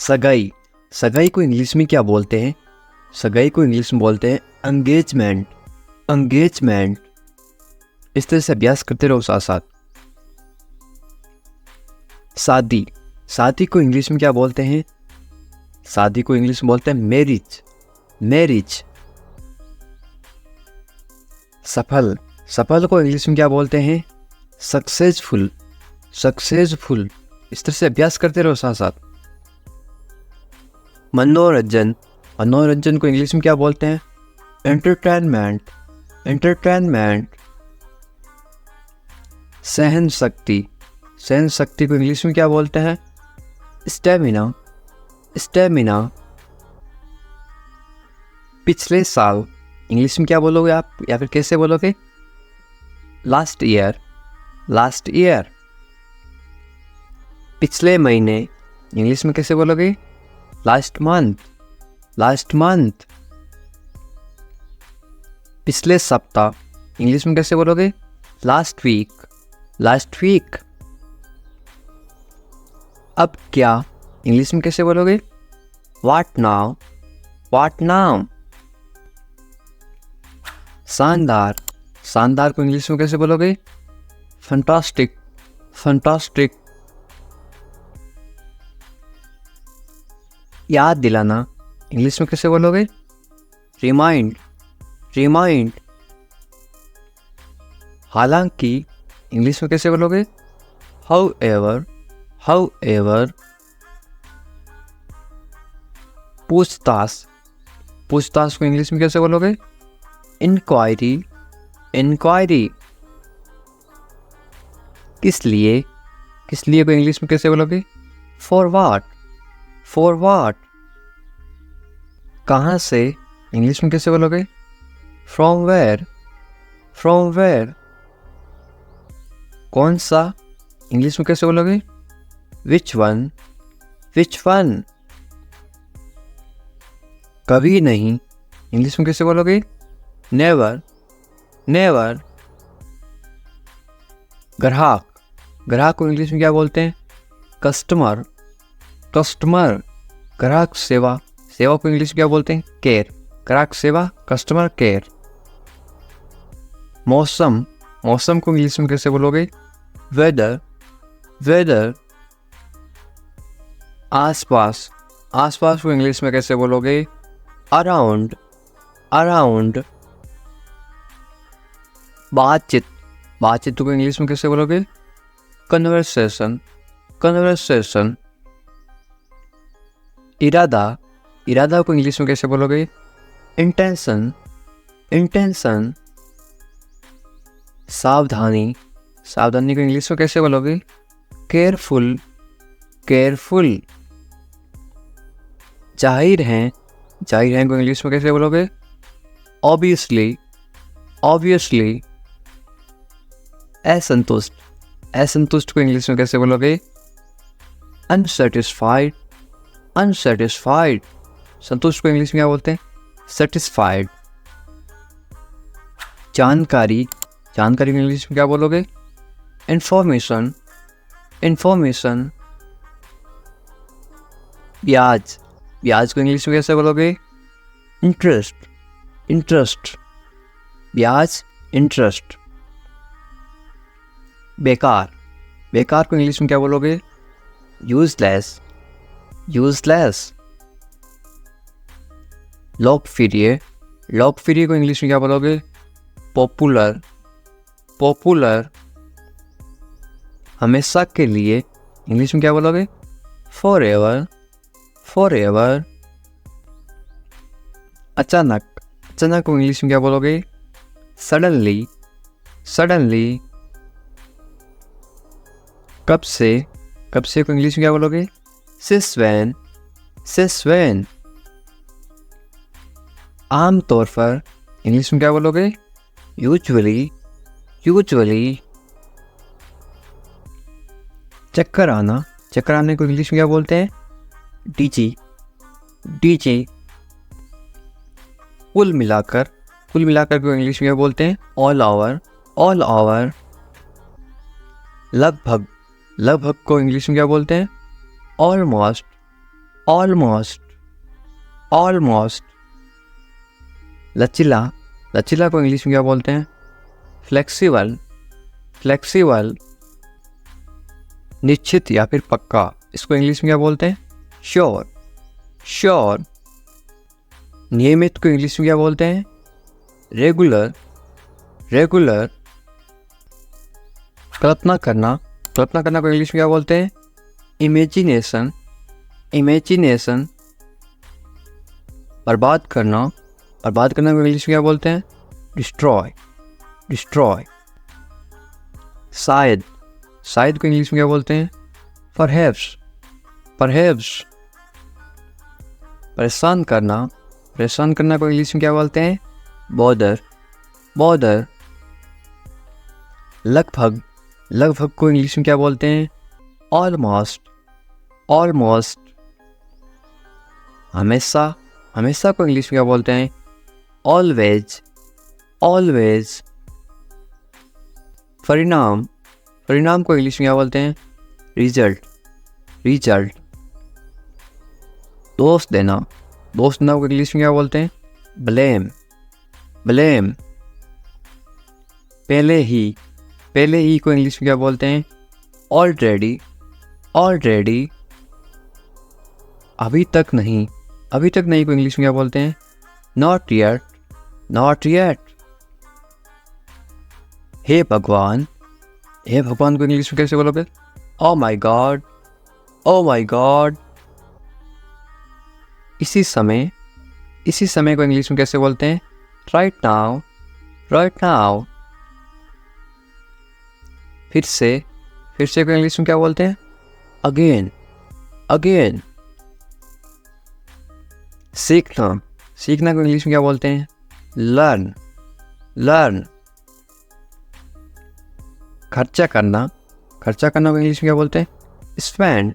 सगाई, सगाई को इंग्लिश में क्या बोलते हैं? सगाई को इंग्लिश में बोलते हैं एंगेजमेंट, एंगेजमेंट। इस तरह से अभ्यास करते रहो साथ साथ। शादी, शादी को इंग्लिश में क्या बोलते हैं? शादी को इंग्लिश में बोलते हैं मैरिज, मैरिज। सफल, सफल को इंग्लिश में क्या बोलते हैं? Successful, successful. इस तरह से अभ्यास करते रहो साथ साथ। मनोरंजन, मनोरंजन को इंग्लिश में क्या बोलते हैं? Entertainment, entertainment. सहन शक्ति, सहन शक्ति को इंग्लिश में क्या बोलते हैं? Stamina, stamina. पिछले साल इंग्लिश में क्या बोलोगे आप, या फिर कैसे बोलोगे? Last year, last year. पिछले महीने इंग्लिश में कैसे बोलोगे? Last month, last month. पिछले सप्ताह इंग्लिश में कैसे बोलोगे? Last week, last week. अब क्या इंग्लिश में कैसे बोलोगे? What now, what now. शानदार, शानदार को इंग्लिश में कैसे बोलोगे? Fantastic, fantastic. याद दिलाना इंग्लिश में कैसे बोलोगे? Remind, remind. हालांकि इंग्लिश में कैसे बोलोगे? However, however. पूछताछ, पूछताछ को इंग्लिश में कैसे बोलोगे? Inquiry, inquiry. किस लिए, किस लिए को इंग्लिश में कैसे बोलोगे? For what, for what. कहाँ से इंग्लिश में कैसे बोलोगे? From where, from where. कौन सा इंग्लिश में कैसे बोलोगे? Which one, which one. कभी नहीं इंग्लिश में कैसे बोलोगे? Never, never. ग्राहक, ग्राहक को इंग्लिश में क्या बोलते हैं? Customer, customer. ग्राहक सेवा, सेवा को इंग्लिश में क्या बोलते हैं? केयर। ग्राहक सेवा, कस्टमर केयर। मौसम, मौसम को इंग्लिश में कैसे बोलोगे? Weather, weather. आसपास, आसपास को इंग्लिश में कैसे बोलोगे? Around, around. बातचीत, बातचीत को इंग्लिश में कैसे बोलोगे? Conversation, conversation. इरादा, इरादा को इंग्लिश में कैसे बोलोगे? Intention, intention. सावधानी, सावधानी को इंग्लिश में कैसे बोलोगे? Careful, careful. जाहिर है, जाहिर है को इंग्लिश में कैसे बोलोगे? Obviously, obviously. असंतुष्ट, असंतुष्ट को इंग्लिश में कैसे बोलोगे? Unsatisfied, unsatisfied. संतुष्ट को इंग्लिश में क्या बोलते हैं? सेटिस्फाइड। जानकारी, जानकारी को इंग्लिश में क्या बोलोगे? Information, information. ब्याज, ब्याज को इंग्लिश में कैसे बोलोगे? Interest, interest. ब्याज, इंटरेस्ट। बेकार, बेकार को इंग्लिश में क्या बोलोगे? Useless, useless. लोकप्रिय, लोकप्रिय को इंग्लिश में क्या बोलोगे? Popular, popular. हमेशा के लिए इंग्लिश में क्या बोलोगे? For ever, for ever. अचानक, अचानक को इंग्लिश में क्या बोलोगे? Suddenly, suddenly. कब से, कब से को इंग्लिश में क्या बोलोगे? Since when, since when. आम तौर पर इंग्लिश में क्या बोलोगे? Usually, usually. चक्कर आना, चक्कर आने को इंग्लिश में क्या बोलते हैं? DG, DG. कुल मिलाकर, कुल मिलाकर को इंग्लिश में क्या बोलते हैं? All over, all over. लगभग, लगभग को इंग्लिश में क्या बोलते हैं? Almost, almost, almost. लचीला, लचीला को इंग्लिश में क्या बोलते हैं? Flexible, flexible. निश्चित या फिर पक्का, इसको इंग्लिश में क्या बोलते हैं? Sure, sure. नियमित को इंग्लिश में क्या बोलते हैं? Regular, regular. कल्पना करना, कल्पना करना को इंग्लिश में क्या बोलते हैं? Imagination, imagination. बर्बाद करना, बर्बाद करना को इंग्लिश में क्या बोलते हैं? Destroy, destroy. शायद, शायद को इंग्लिश में क्या बोलते हैं? Perhaps, perhaps. परेशान करना, परेशान करना को इंग्लिश में क्या बोलते हैं? Bother, bother. लगभग, लगभग को इंग्लिश में क्या बोलते हैं? Almost, almost. हमेशा, हमेशा को इंग्लिश में क्या बोलते हैं? Always, always. परिणाम, परिणाम को इंग्लिश में क्या बोलते हैं? Result, result. दोष देना, दोष देना को इंग्लिश में क्या बोलते हैं? Blame, blame. पहले ही, पहले ही को इंग्लिश में क्या बोलते हैं? Already, already. अभी तक नहीं, अभी तक नहीं को इंग्लिश में क्या बोलते हैं? Not yet, not yet. हे भगवान, हे भगवान को इंग्लिश में कैसे बोलोगे? Oh my God, oh my God. इसी समय, इसी समय को इंग्लिश में कैसे बोलते हैं? Right now, right now. फिर से, फिर से को इंग्लिश में क्या बोलते हैं? Again, again. सीखना, सीखना को इंग्लिश में क्या बोलते हैं? Learn, learn. खर्चा करना, खर्चा करना को इंग्लिश में क्या बोलते हैं? Spend,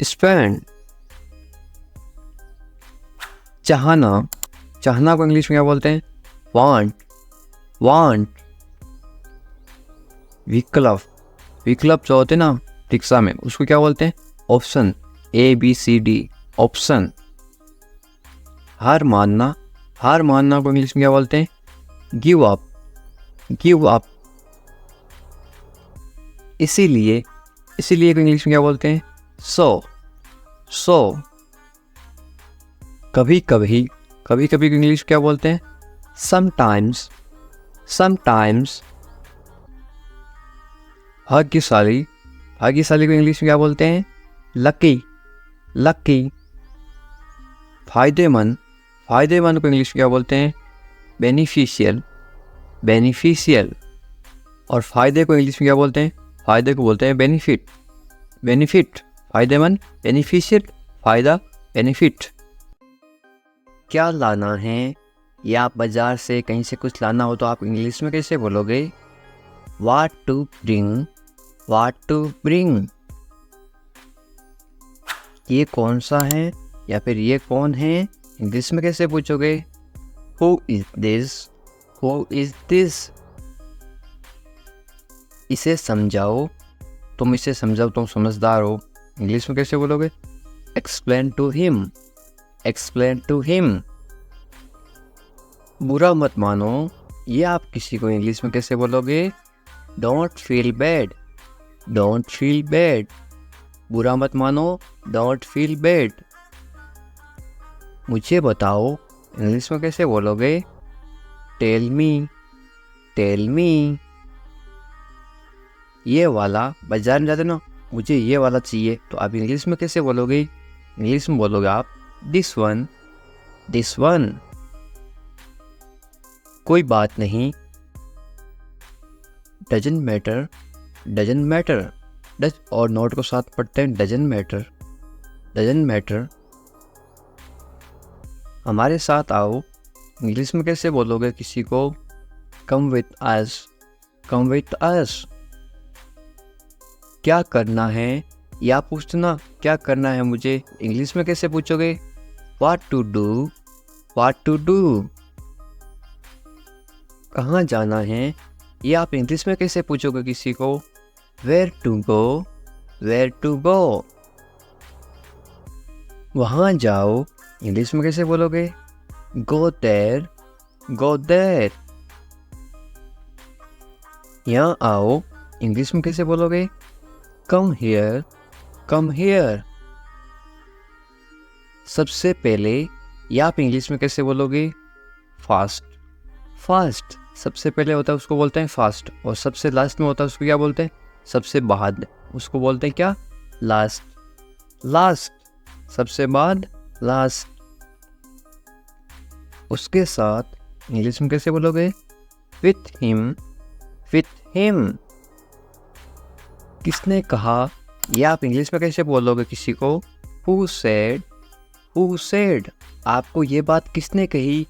spend. चाहना, चाहना को इंग्लिश में क्या बोलते हैं? Want, want. विकल्प, विकल्प जो होते हैं ना रिक्शा में, उसको क्या बोलते हैं? Option, ABCD, option. हार मानना, हार मानना को इंग्लिश में क्या बोलते हैं? Give up, give up. इसीलिए, इसीलिए को इंग्लिश में क्या बोलते हैं? सो, सो। कभी कभी, कभी कभी को इंग्लिश क्या बोलते हैं? Sometimes, sometimes. भाग्यशाली, भाग्यशाली को इंग्लिश में क्या बोलते हैं? Lucky, lucky. फायदेमंद, फायदेमंद को इंग्लिश में क्या बोलते हैं? Beneficial, beneficial. और फायदे को इंग्लिश में क्या बोलते हैं? फायदे को बोलते हैं बेनिफिट, बेनिफिट। फायदेमंद, बेनिफिशियल, फायदा, बेनिफिट। क्या लाना है, या आप बाजार से कहीं से कुछ लाना हो तो आप इंग्लिश में कैसे बोलोगे? What to bring, what to bring. ये कौन सा है या फिर ये कौन है, इंग्लिश में कैसे पूछोगे? Who is this, who is this. इसे समझाओ, तुम इसे समझाओ, तुम समझदार हो, इंग्लिश में कैसे बोलोगे? Explain to him, explain to him. बुरा मत मानो, ये आप किसी को इंग्लिश में कैसे बोलोगे? Don't feel bad, don't feel bad. बुरा मत मानो, डोंट फील बैड। मुझे बताओ, इंग्लिश में कैसे बोलोगे? Tell me, tell me. ये वाला, बाजार में जाते ना, मुझे ये वाला चाहिए, तो आप इंग्लिश में कैसे बोलोगे? इंग्लिश में बोलोगे आप दिस वन, दिस वन। कोई बात नहीं, doesn't matter, doesn't matter. Does और नॉट को साथ पढ़ते हैं, डजंट मैटर, डजंट मैटर। हमारे साथ आओ, इंग्लिश में कैसे बोलोगे किसी को? Come with us, come with us. क्या करना है, या पूछना क्या करना है मुझे, इंग्लिश में कैसे पूछोगे? What to do, what to do. कहाँ जाना है, ये आप इंग्लिश में कैसे पूछोगे किसी को? Where to go, where to go. वहाँ जाओ इंग्लिश में कैसे बोलोगे? Go there, go there. यहाँ आओ इंग्लिश में कैसे बोलोगे? Come here, come here. सबसे पहले ये आप इंग्लिश में कैसे बोलोगे? First, first. सबसे पहले होता है उसको बोलते हैं फास्ट, और सबसे लास्ट में होता है उसको क्या बोलते हैं? सबसे बाद, उसको बोलते हैं क्या? Last, last. सबसे बाद, लास्ट। उसके साथ इंग्लिश में कैसे बोलोगे? With him, with him. किसने कहा, या आप इंग्लिश में कैसे बोलोगे किसी को? Who said, who said. आपको ये बात किसने कही?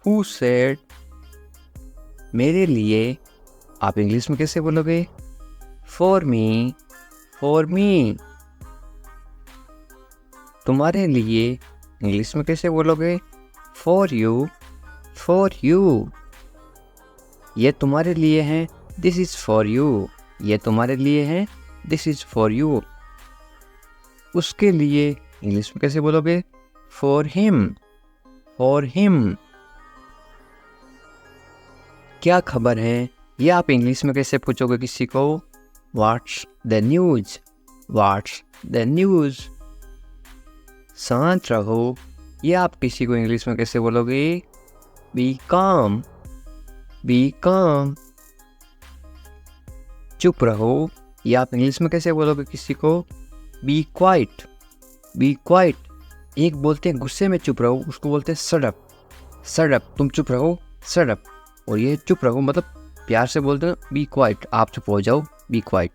Who said. मेरे लिए आप इंग्लिश में कैसे बोलोगे? For me, for me. तुम्हारे लिए इंग्लिश में कैसे बोलोगे? For you, for you. ये तुम्हारे लिए हैं, दिस इज फॉर यू। ये तुम्हारे लिए हैं, दिस इज फॉर यू। उसके लिए इंग्लिश में कैसे बोलोगे? For him, for him. क्या खबर है, ये आप इंग्लिश में कैसे पूछोगे किसी को? What's the news, what's the news. शांत रहो, ये आप किसी को इंग्लिश में कैसे बोलोगे? बी काम, बी काम। चुप रहो, ये आप इंग्लिश में कैसे बोलोगे किसी को? Be quiet, be quiet. एक बोलते हैं गुस्से में चुप रहो, उसको बोलते हैं शट अप, शट अप। तुम चुप रहो, शट अप। और ये चुप रहो मतलब प्यार से बोलते हैं बी क्वाइट, आप चुप हो जाओ, बी क्वाइट।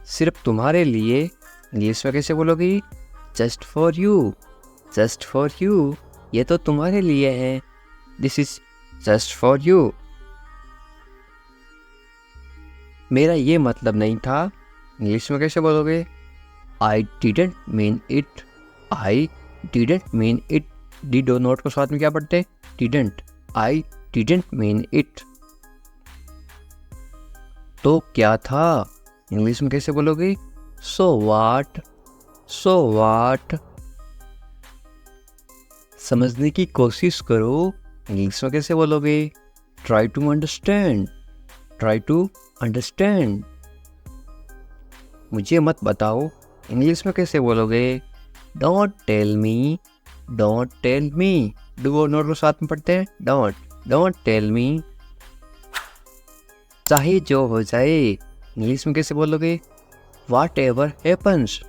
सिर्फ तुम्हारे लिए इंग्लिश में कैसे बोलोगे? Just for you, just for you. ये तो तुम्हारे लिए है, this is just for you. मेरा ये मतलब नहीं था, इंग्लिश में कैसे बोलोगे? I didn't mean it, I didn't mean it. Did और नॉट को साथ में क्या पढ़ते हैं? Didn't. I didn't mean it. तो क्या था, इंग्लिश में कैसे बोलोगे? So what, so what. समझने की कोशिश करो, इंग्लिश में कैसे बोलोगे? Try to understand, try to understand. मुझे मत बताओ, इंग्लिश में कैसे बोलोगे? Don't tell me, don't tell me. Do और नॉट को साथ में पढ़ते हैं, डोंट, डोंट टेल मी। चाहे जो हो जाए, इंग्लिश में कैसे बोलोगे? वाट एवर हैपन्स,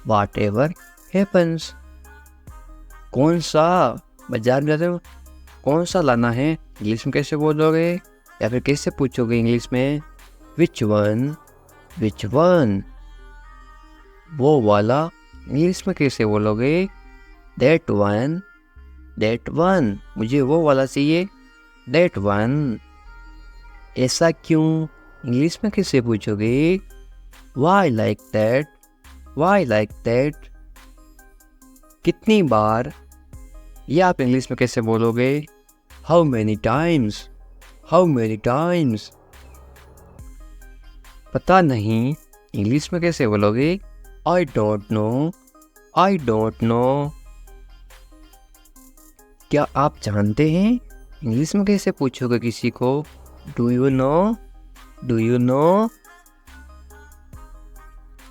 वाट एवर हैपन्स। कौन सा, बाजार में जाते हो, कौन सा लाना है, इंग्लिश में कैसे बोलोगे? या फिर कैसे पूछोगे इंग्लिश में? विच वन, विच वन। वो वाला, इंग्लिश में कैसे बोलोगे? That one, that one. मुझे वो वाला चाहिए, दैट वन। ऐसा क्यों, इंग्लिश में कैसे पूछोगे? Why like that, why like that. कितनी बार, ये आप इंग्लिश में कैसे बोलोगे? How many times, how many times. पता नहीं, इंग्लिश में कैसे बोलोगे? आई don't know, I don't no. क्या आप जानते हैं, इंग्लिश में कैसे पूछोगे किसी को? Do you no, do you no.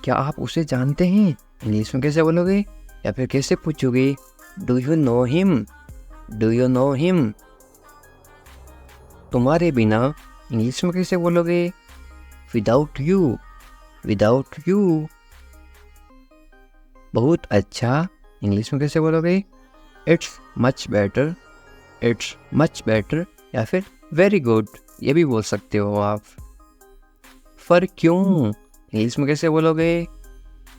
क्या आप उसे जानते हैं, इंग्लिश में कैसे बोलोगे? या फिर कैसे पूछोगे? Do you know him, do you know him. तुम्हारे बिना, इंग्लिश में कैसे बोलोगे? Without you, without you. बहुत अच्छा, इंग्लिश में कैसे बोलोगे? It's much better, it's much better. या फिर वेरी गुड, ये भी बोल सकते हो आप। पर क्यों, इंग्लिश में कैसे बोलोगे?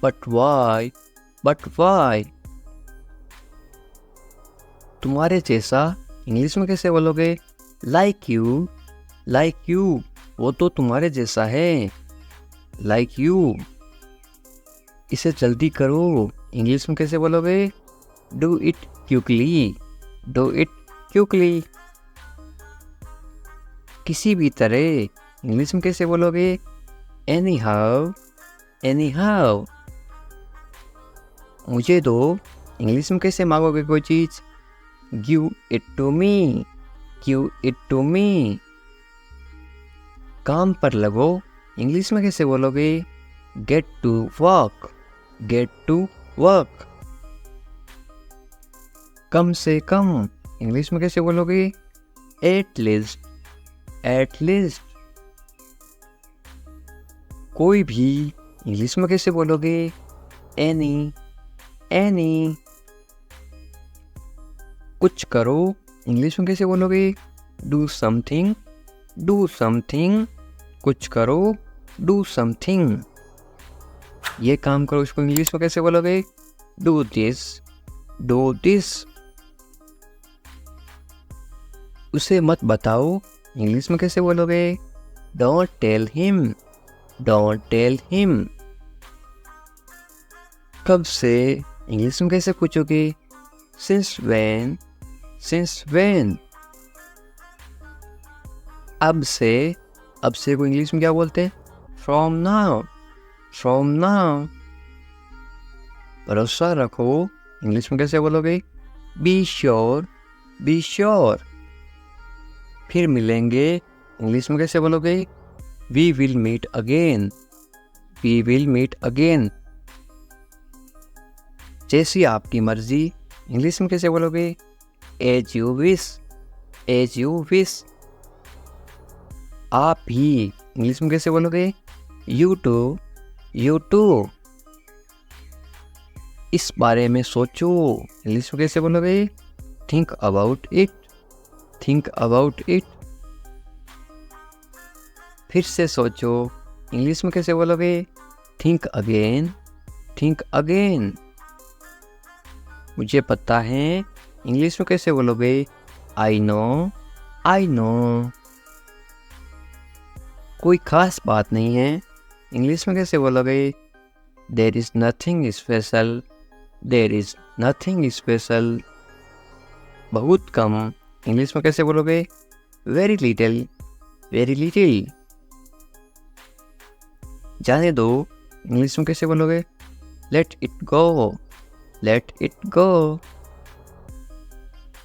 But why, but Y. तुम्हारे जैसा, इंग्लिश में कैसे बोलोगे? Like you, like you. वो तो तुम्हारे जैसा है, लाइक यू। इसे जल्दी करो, इंग्लिश में कैसे बोलोगे? Do it quickly, do it quickly. किसी भी तरह, इंग्लिश में कैसे बोलोगे? Anyhow, anyhow. मुझे दो। इंग्लिश में कैसे मांगोगे कोई चीज़? Give it to me, give it to me. काम पर लगो, इंग्लिश में कैसे बोलोगे? Get to work, get to work. कम से कम, इंग्लिश में कैसे बोलोगे? At least, at least. कोई भी, इंग्लिश में कैसे बोलोगे? Any, any. कुछ करो, इंग्लिश में कैसे बोलोगे? Do something, do something. कुछ करो, डू समथिंग। ये काम करो, उसको इंग्लिश में कैसे बोलोगे? Do this, do this. उसे मत बताओ, इंग्लिश में कैसे बोलोगे? Don't tell him, don't tell him. कब से, इंग्लिश में कैसे पूछोगे? Since when, since when. अब से को इंग्लिश में क्या बोलते हैं? From now, from now. भरोसा रखो, इंग्लिश में कैसे बोलोगे? Be sure, be sure. फिर मिलेंगे, इंग्लिश में कैसे बोलोगे? We will meet again, we will meet again. जैसी आपकी मर्जी, इंग्लिश में कैसे बोलोगे? As you wish, as you wish. आप ही, इंग्लिश में कैसे बोलोगे? You too, you too. इस बारे में सोचो, इंग्लिश में कैसे बोलोगे? Think about it, think about it. फिर से सोचो, इंग्लिश में कैसे बोलोगे? Think again, think again. मुझे पता है, इंग्लिश में कैसे बोलोगे? I know, I know. कोई खास बात नहीं है, इंग्लिश में कैसे बोलोगे? There is nothing special, there is nothing special. बहुत कम, इंग्लिश में कैसे बोलोगे? Very little, very little. जाने दो, इंग्लिश में कैसे बोलोगे? Let it go, let it go.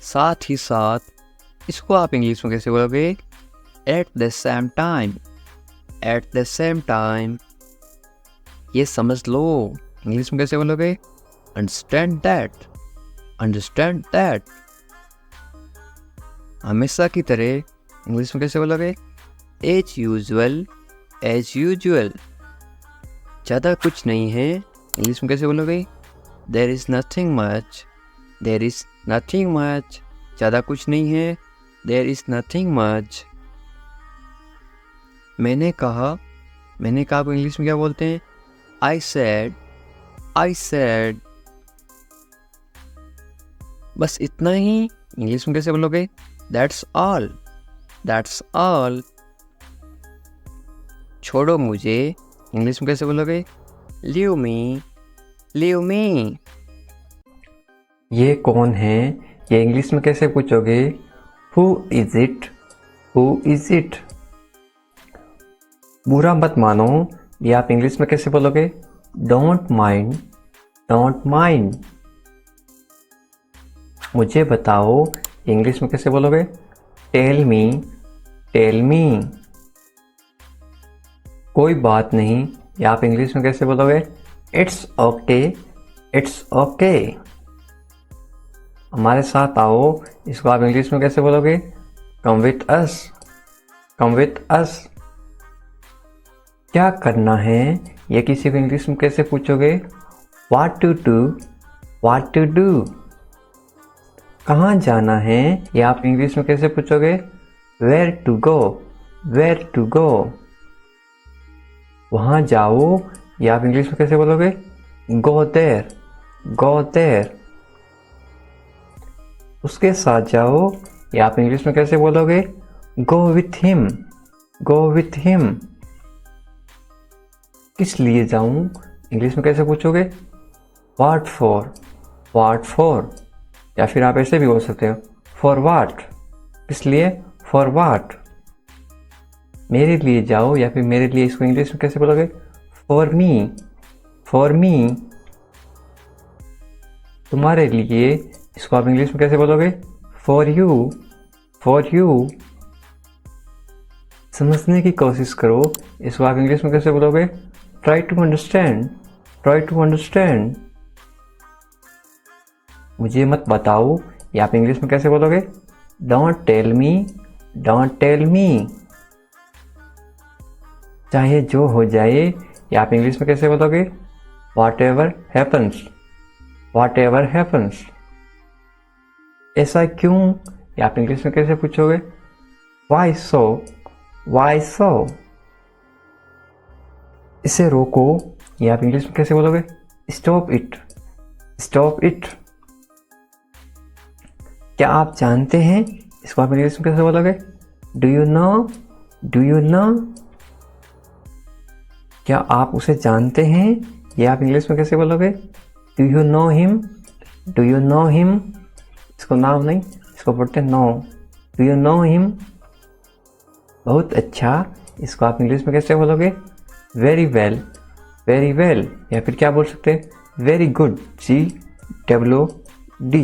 साथ ही साथ, इसको आप इंग्लिश में कैसे बोलोगे? At the same time, at the same time. ये समझ लो, इंग्लिश में कैसे बोलोगे? Understand that, understand that. हमेशा की तरह, इंग्लिश में कैसे बोलोगे? As usual, as usual. ज़्यादा कुछ नहीं है, इंग्लिश में कैसे बोलोगे? There is nothing much, there is nothing much. ज़्यादा कुछ नहीं है, देयर इज़ नथिंग मच। मैंने कहा को इंग्लिश में क्या बोलते हैं? I said, I said. बस इतना ही, इंग्लिश में कैसे बोलोगे? That's all, that's all. छोड़ो मुझे, इंग्लिश में कैसे बोलोगे? Leave me, leave me. ये कौन है, ये इंग्लिश में कैसे पूछोगे? Who is it, who is it. बुरा मत मानो, ये आप इंग्लिश में कैसे बोलोगे? Don't mind, don't mind. मुझे बताओ, इंग्लिश में कैसे बोलोगे? Tell me, tell me. कोई बात नहीं, या आप इंग्लिश में कैसे बोलोगे? It's okay, it's okay. हमारे साथ आओ, इसको आप इंग्लिश में कैसे बोलोगे? Come with us, come with us. क्या करना है, ये किसी को इंग्लिश में कैसे पूछोगे? What to do, what to do. कहाँ जाना है, ये आप इंग्लिश में कैसे पूछोगे? Where to go, where to go. वहाँ जाओ, ये आप इंग्लिश में कैसे बोलोगे? Go there, go there. उसके साथ जाओ, ये आप इंग्लिश में कैसे बोलोगे? Go with him, go with him. किस लिए जाऊं, इंग्लिश में कैसे पूछोगे? What for, what for. या फिर आप ऐसे भी बोल सकते हो, फॉर व्हाट। किस लिए? For what. मेरे लिए जाओ, या फिर मेरे लिए, इसको इंग्लिश में कैसे बोलोगे? For me, for me. तुम्हारे लिए, इसको आप इंग्लिश में कैसे बोलोगे? For you, for you. समझने की कोशिश करो, इसको आप इंग्लिश में कैसे बोलोगे? Try to understand, try to understand. मुझे मत बताओ, ये आप इंग्लिश में कैसे बोलोगे? Don't tell me, don't tell me. चाहे जो हो जाए, ये आप इंग्लिश में कैसे बोलोगे? What ever happens, what ever happens. ऐसा क्यों, ये आप इंग्लिश में कैसे पूछोगे? वाई सो, वाई सो। इसे रोको, ये आप इंग्लिश में कैसे बोलोगे? Stop it, stop it. क्या आप जानते हैं, इसको आप इंग्लिश में कैसे बोलोगे? Do you no, do you no. क्या आप उसे जानते हैं, ये आप इंग्लिश में कैसे बोलोगे? Do you know him, do you know him. इसको नाम नहीं, इसको बोलते हैं know. Do you know him. बहुत अच्छा, इसको आप इंग्लिश में कैसे बोलोगे? Very well, very well. या फिर क्या बोल सकते हैं? Very good, GWD।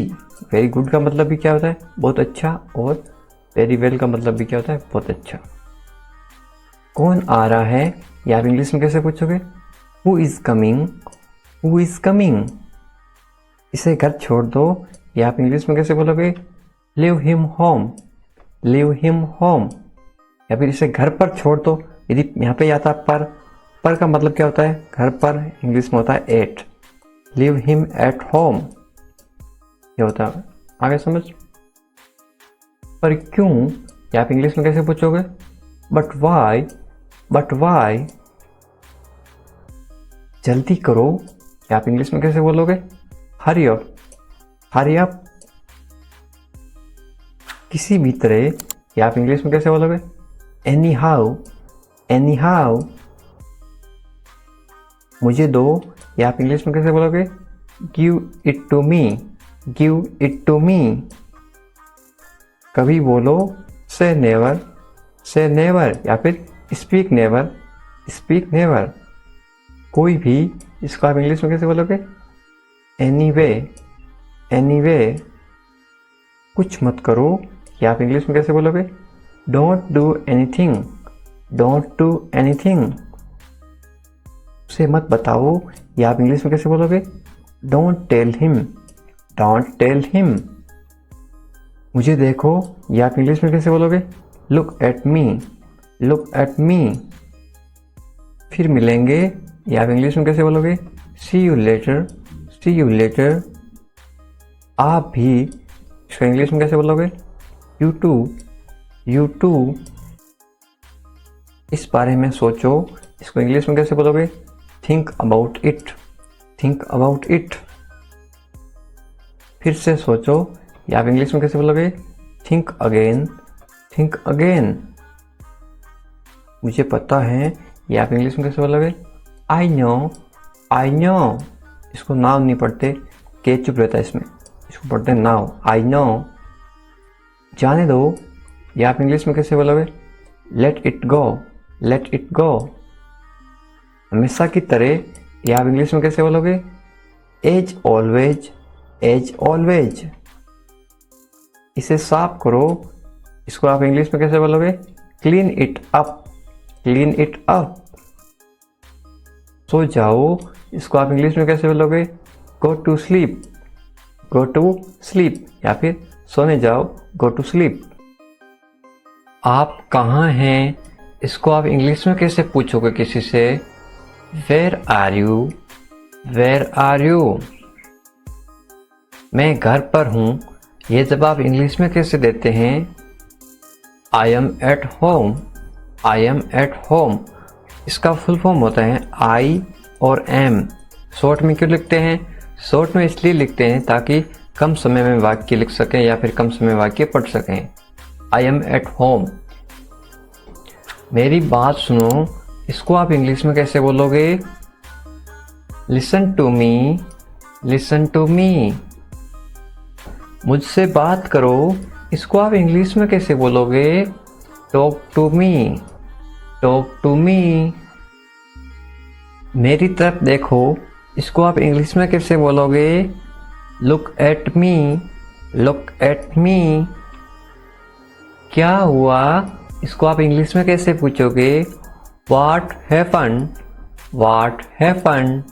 Very good का मतलब भी क्या होता है? बहुत अच्छा। और वेरी वेल का मतलब भी क्या होता है? बहुत अच्छा। कौन आ रहा है, या आप इंग्लिश में कैसे पूछोगे? Who is coming, who is coming. इसे घर छोड़ दो, या आप इंग्लिश में कैसे बोलोगे? Leave him home, leave him home. या फिर इसे घर पर छोड़ दो, यदि यहाँ पे आता पर का मतलब क्या होता है? घर पर इंग्लिश में होता है at. Leave him at home, ये होता है। आगे समझ? पर क्यों, या आप इंग्लिश में कैसे पूछोगे? But why, but why. जल्दी करो, या आप इंग्लिश में कैसे बोलोगे? Hurry up, hurry up. किसी भी तरह, या आप इंग्लिश में कैसे बोलोगे? Anyhow, anyhow. मुझे दो, या आप इंग्लिश में कैसे बोलोगे? Give it to me, give it to me. कभी बोलो से नेवर, से नेवर। या फिर स्पीक नेवर, स्पीक नेवर। कोई भी, इसको आप इंग्लिश में कैसे बोलोगे? Anyway, anyway. कुछ मत करो, या आप इंग्लिश में कैसे बोलोगे? Don't do anything, don't do anything. उसे मत बताओ, या आप इंग्लिश में कैसे बोलोगे? Don't tell him, don't tell him. मुझे देखो, या आप इंग्लिश में कैसे बोलोगे? Look at me, look at me. फिर मिलेंगे, या आप इंग्लिश में कैसे बोलोगे? See you later, see you later. आप भी, इसको इंग्लिश में कैसे बोलोगे? You too, you too. इस बारे में सोचो, इसको इंग्लिश में कैसे बोलोगे? Think about it, think about it. फिर से सोचो, या आप इंग्लिश में कैसे बोलोगे? Think again, think again. मुझे पता है, या आप इंग्लिश में कैसे बोलोगे? I know, I know. इसको नाउ नहीं पढ़ते, के चुप रहता है इसमें, इसको पढ़ते हैं नाउ, आई नो। जाने दो, या आप इंग्लिश में कैसे बोलोगे? Let it go, let it go. हमेशा की तरह, या आप इंग्लिश में कैसे बोलोगे? As always, as always. इसे साफ करो, इसको आप इंग्लिश में कैसे बोलोगे? Clean it up, clean it up. सो जाओ, इसको आप इंग्लिश में कैसे बोलोगे? Go to sleep, go to sleep. या फिर सोने जाओ, गो टू स्लीप। आप कहाँ हैं, इसको आप इंग्लिश में कैसे पूछोगे किसी से? Where are you, where are you. मैं घर पर हूँ, ये जवाब इंग्लिश में कैसे देते हैं? आई am at home, I am at home. इसका फुल फॉर्म होता है आई और एम। शॉर्ट में क्यों लिखते हैं? शॉर्ट में इसलिए लिखते हैं ताकि कम समय में वाक्य लिख सकें या फिर कम समय में वाक्य पढ़ सकें। I am at home. मेरी बात सुनो, इसको आप इंग्लिश में कैसे बोलोगे? Listen to me, listen to me. मुझसे बात करो, इसको आप इंग्लिश में कैसे बोलोगे? Talk to me, talk to me. मेरी तरफ देखो, इसको आप इंग्लिश में कैसे बोलोगे? Look at me, look at me. क्या हुआ, इसको आप इंग्लिश में कैसे पूछोगे? What happened, what happened.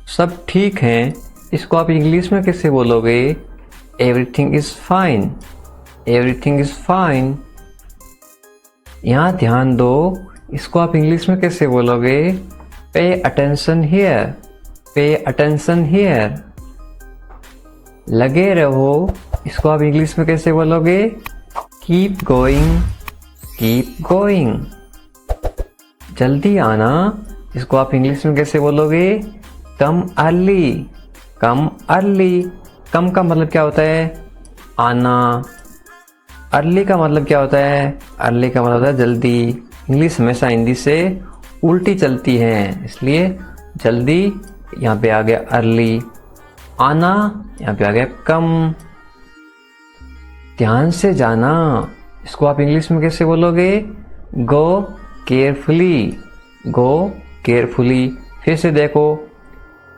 सब ठीक है, इसको आप इंग्लिश में कैसे बोलोगे? Everything is fine, everything is fine. यहाँ ध्यान दो, इसको आप इंग्लिश में कैसे बोलोगे? Pay attention here, pay attention here. लगे रहो, इसको आप इंग्लिश में कैसे बोलोगे? Keep going, keep going. जल्दी आना, इसको आप इंग्लिश में कैसे बोलोगे? कम अर्ली, कम अर्ली। कम का मतलब क्या होता है? आना। अर्ली का मतलब क्या होता है? अर्ली का मतलब होता है जल्दी। इंग्लिश हमेशा हिंदी से उल्टी चलती है, इसलिए जल्दी यहाँ पे आ गया अर्ली, आना यहाँ पे आ गया कम। ध्यान से जाना, इसको आप इंग्लिश में कैसे बोलोगे? गो केयरफुली, गो केयरफुली। फिर से देखो,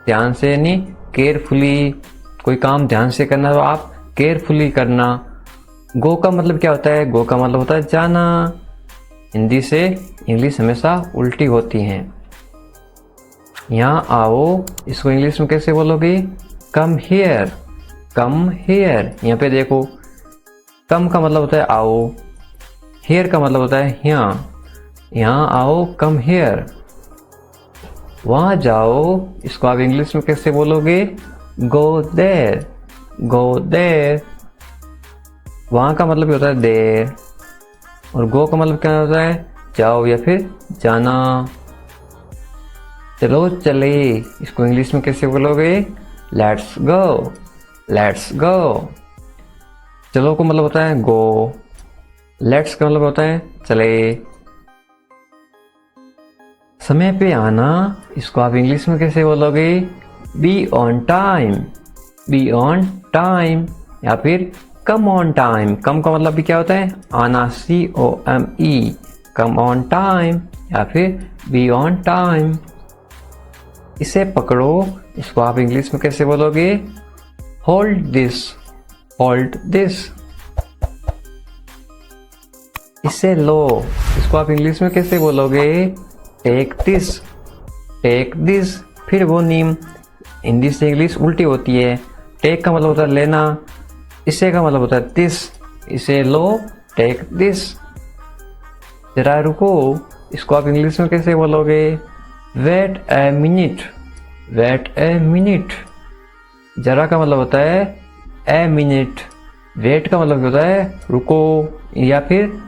ध्यान से यानी केयरफुली। कोई काम ध्यान से करना तो आप केयरफुली करना। गो का मतलब क्या होता है? गो का मतलब होता है जाना। हिंदी से इंग्लिश हमेशा उल्टी होती हैं। यहाँ आओ, इसको इंग्लिश में कैसे बोलोगे? Come here, come here. यहाँ पे देखो, कम का मतलब होता है आओ, हियर का मतलब होता है यहाँ। यहाँ आओ, कम हियर। वहाँ जाओ, इसको आप इंग्लिश में कैसे बोलोगे? Go there, go there. वहाँ का मतलब क्या होता है? देर। और गो का मतलब क्या होता है? जाओ या फिर जाना। चलो चले, इसको इंग्लिश में कैसे बोलोगे? Let's go, let's go. चलो का मतलब होता है गो, लेट्स का मतलब होता है चले। समय पे आना, इसको आप इंग्लिश में कैसे बोलोगे? Be on time, be on time. या फिर कम ऑन टाइम। कम का मतलब भी क्या होता है? आना, COME, कम ऑन टाइम। या फिर बी ऑन टाइम। इसे पकड़ो, इसको आप इंग्लिश में कैसे बोलोगे? Hold this, hold this. इसे लो, इसको आप इंग्लिश में कैसे बोलोगे? Take this, take this. फिर वो नीम, हिंदी से इंग्लिश उल्टी होती है। टेक का मतलब होता है लेना, इसे का मतलब होता है दिस। इसे लो, टेक दिस। जरा रुको, इसको आप इंग्लिश में कैसे बोलोगे? Wait a minute, wait a minute. जरा का मतलब होता है ए मिनट। वेट का मतलब होता है रुको या फिर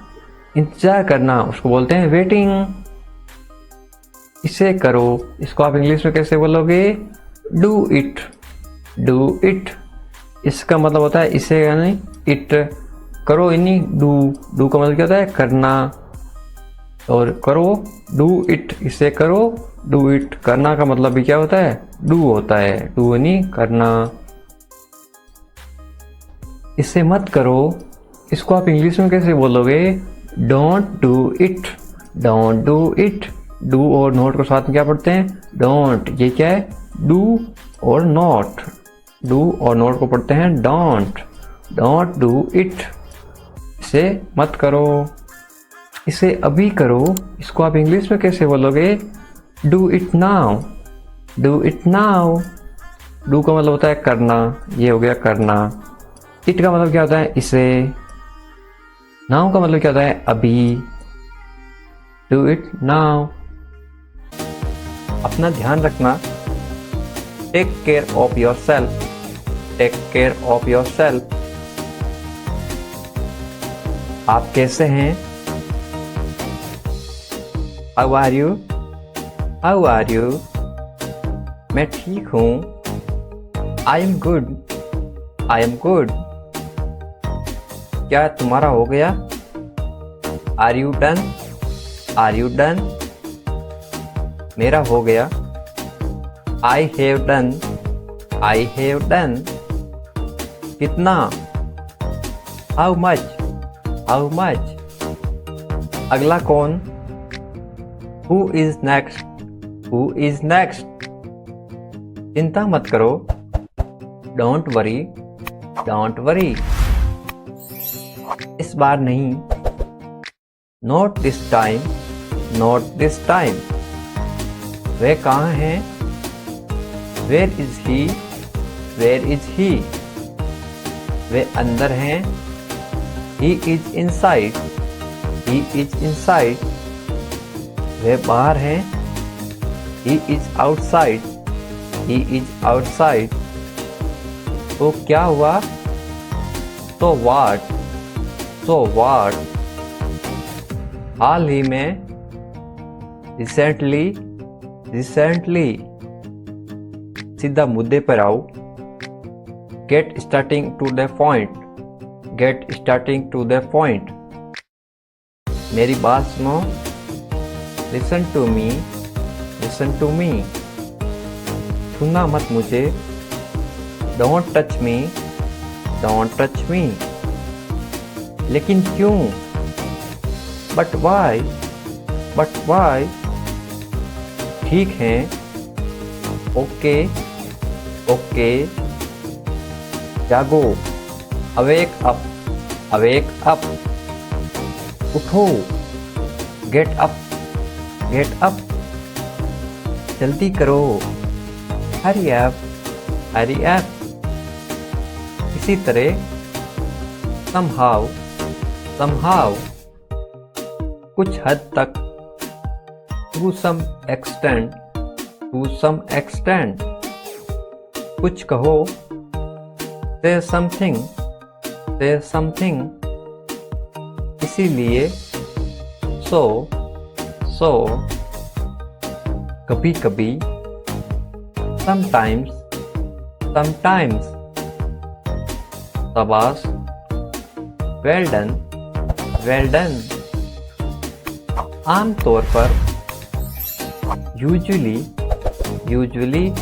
इंतजार करना, उसको बोलते हैं वेटिंग। इसे करो, इसको आप इंग्लिश में कैसे बोलोगे? Do it, do it. इसका मतलब होता है इसे यानी इट, करो यानी डू। डू का मतलब क्या होता है? करना। और करो, डू इट, इसे करो, डू इट। करना का मतलब भी क्या होता है? डू होता है। डू यानी करना। इसे मत करो, इसको आप इंग्लिश में कैसे बोलोगे? Don't do it, don't do it. Do और नॉट को साथ में क्या पढ़ते हैं? डोंट। ये क्या है? डू और नॉट। डू और नॉट को पढ़ते हैं डोंट, डोंट डू इट। इसे मत करो, इसे अभी करो, इसको आप इंग्लिश में कैसे बोलोगे? Do it now, do it now. Do का मतलब होता है करना, ये हो गया करना। इट का मतलब क्या होता है? इसे। नाउ का मतलब क्या होता है? अभी। Do it now. अपना ध्यान रखना। Take care of yourself, take care of yourself. आप कैसे हैं? How are you, how are you. मैं ठीक हूँ। I am good, I am good. क्या तुम्हारा हो गया? Are you done, are you done. मेरा हो गया। I have done, I have done. कितना? How much, how much. अगला कौन? Who is next, who is next. चिंता मत करो, डोंट वरी, डोंट वरी। इस बार नहीं, not this time, not this time. वे कहाँ हैं? Where is he, where is he. वे अंदर हैं, he is inside, he is inside. वे बाहर हैं, he is outside, he is outside. तो क्या हुआ? तो व्हाट, तो व्हाट। हाल ही में, रिसेंटली, रिसेंटली। सीधा मुद्दे पर आओ। Get starting to the point, get starting to the point. मेरी बात सुनो। Listen to me, listen to me. छूना मत मुझे। Don't touch me, don't touch me. लेकिन क्यों? But why, but why. ठीक है, ओके, ओके। जागो, अवेक अप, अवेक अप। उठो, गेट अप, गेट अप। जल्दी करो, हरी अप, हरी अप। इसी तरह somehow, somehow, कुछ हद तक, to some extent, to some extent। कुछ कहो, say something, say something। इसीलिए, so, so। कभी कभी, sometimes, sometimes। शाबाश, वेल डन, वेल डन। आमतौर पर, यूजुअली, यूजुअली।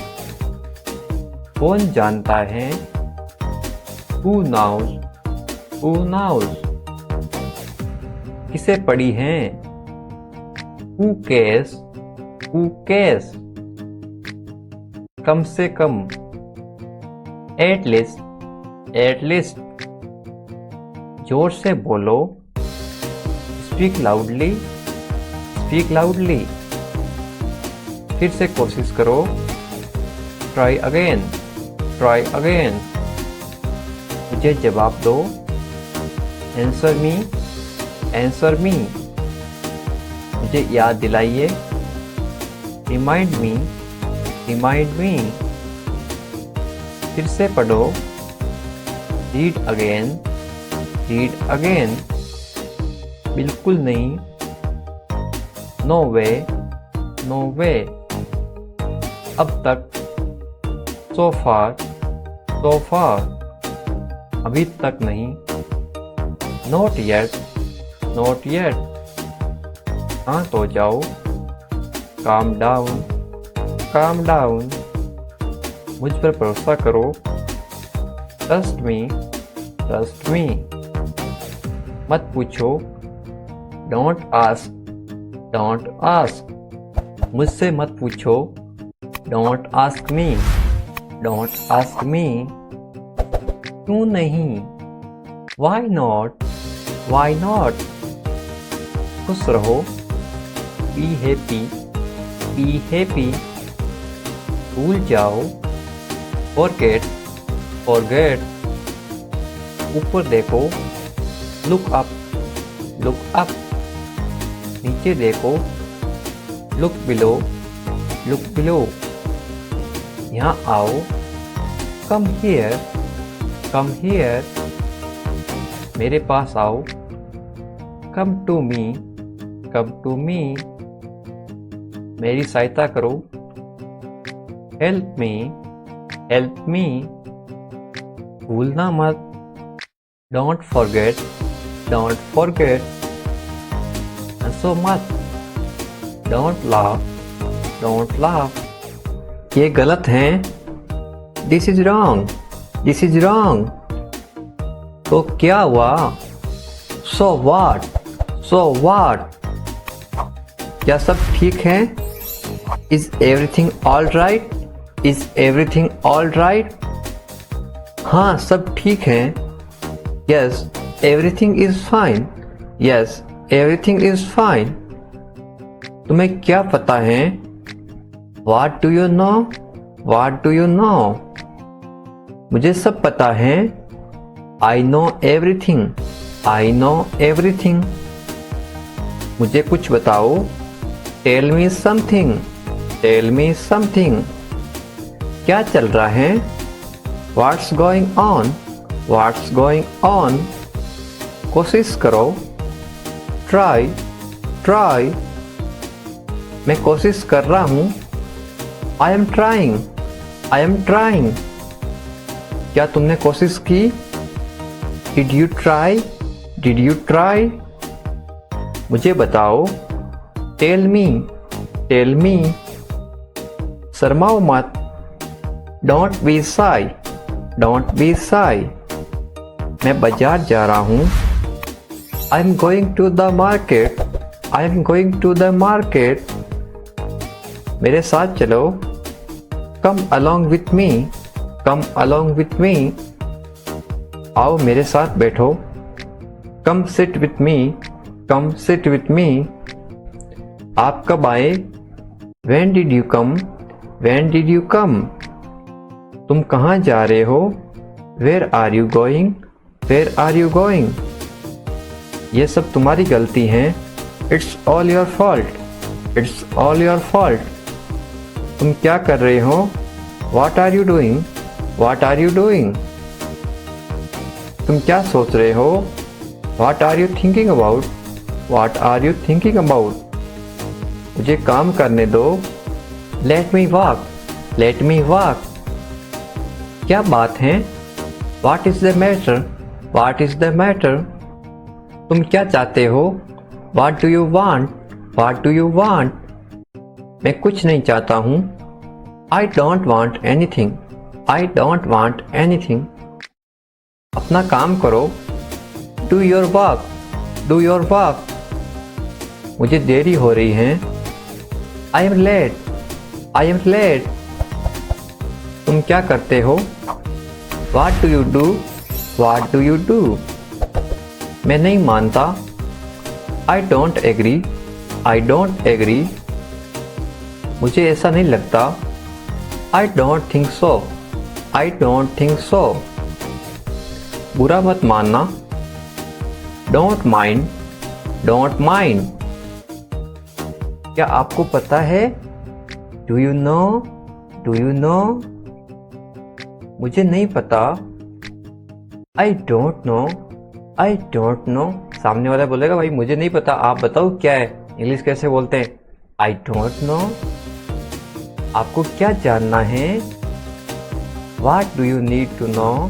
कौन जानता है? Who knows, who knows. किसे पड़ी हैं? Who cares, who cares. कम से कम, एट लीस्ट, एट लीस्ट। जोर से बोलो। Speak loudly, speak loudly. फिर से कोशिश करो। Try again, try again. मुझे जवाब दो। Answer me, answer me. मुझे याद दिलाइए। Remind me, remind me. फिर से पढ़ो। Read again, read again. बिल्कुल नहीं। नो वे, नो वे। अब तक। सो फार, सो फार। अभी तक नहीं। Not yet, not yet. शांत हो जाओ। Calm down, calm down. मुझ पर भरोसा करो। Trust me, trust me. मत पूछो। Don't ask, don't ask. मुझसे मत पूछो। Don't ask me, don't ask me. क्यों नहीं? Why not, why not. खुश रहो। Be happy, be happy. भूल जाओ। Forget, forget. ऊपर देखो। Look up, look up. नीचे देखो। Look below, look below. यहाँ आओ। Come here, come here. मेरे पास आओ। Come to me, come to me. मेरी सहायता करो। Help me, help me. भूलना मत। Don't forget, don't forget. हंसो मत। Don't laugh, don't laugh. ये गलत है। This is wrong, this is wrong. तो क्या हुआ? So what, so what. क्या सब ठीक है? Is everything all right, is everything all right. हाँ सब ठीक है। Yes everything is fine. Yes everything is fine. तुम्हें क्या पता है? What do you know? What do you know? मुझे सब पता है। I know everything. I know everything. मुझे कुछ बताओ। Tell me something. Tell me something. क्या चल रहा है? What's going on? What's going on? कोशिश करो। Try. Try. मैं कोशिश कर रहा हूँ। I am trying. I am trying. क्या तुमने कोशिश की? Did you try? Did you try? मुझे बताओ। Tell me. Tell me. शर्माओ मत। Don't be shy. Don't be shy. मैं बाजार जा रहा हूँ। I am going to the market. I am going to the market. मेरे साथ चलो। Come along with me. Come along with me. आओ मेरे साथ बैठो। Come sit with me. Come sit with me. आप कब आए? When did you come? When did you come? तुम कहाँ जा रहे हो? Where are you going? Where are you going? ये सब तुम्हारी गलती है। It's all your fault. It's all your fault. तुम क्या कर रहे हो? What are you doing? What are you doing? तुम क्या सोच रहे हो? What are you thinking about? What are you thinking about? मुझे काम करने दो। Let me walk. Let me walk. क्या बात है? What is the matter? What is the matter? तुम क्या चाहते हो? What do you want? What do you want? मैं कुछ नहीं चाहता हूँ। I don't want anything. I don't want anything. अपना काम करो। Do your work. Do your work. मुझे देरी हो रही है। I am late. I am late. तुम क्या करते हो? What do you do? What do you do? मैं नहीं मानता। I don't agree. I don't agree. मुझे ऐसा नहीं लगता। I don't think so. I don't think so. बुरा मत मानना। Don't mind. Don't mind. क्या आपको पता है? Do you know? Do you know? मुझे नहीं पता। I don't know. I don't know. सामने वाला बोलेगा भाई मुझे नहीं पता, आप बताओ क्या है। इंग्लिश कैसे बोलते हैं? I don't know. आपको क्या जानना है? What do you need to know?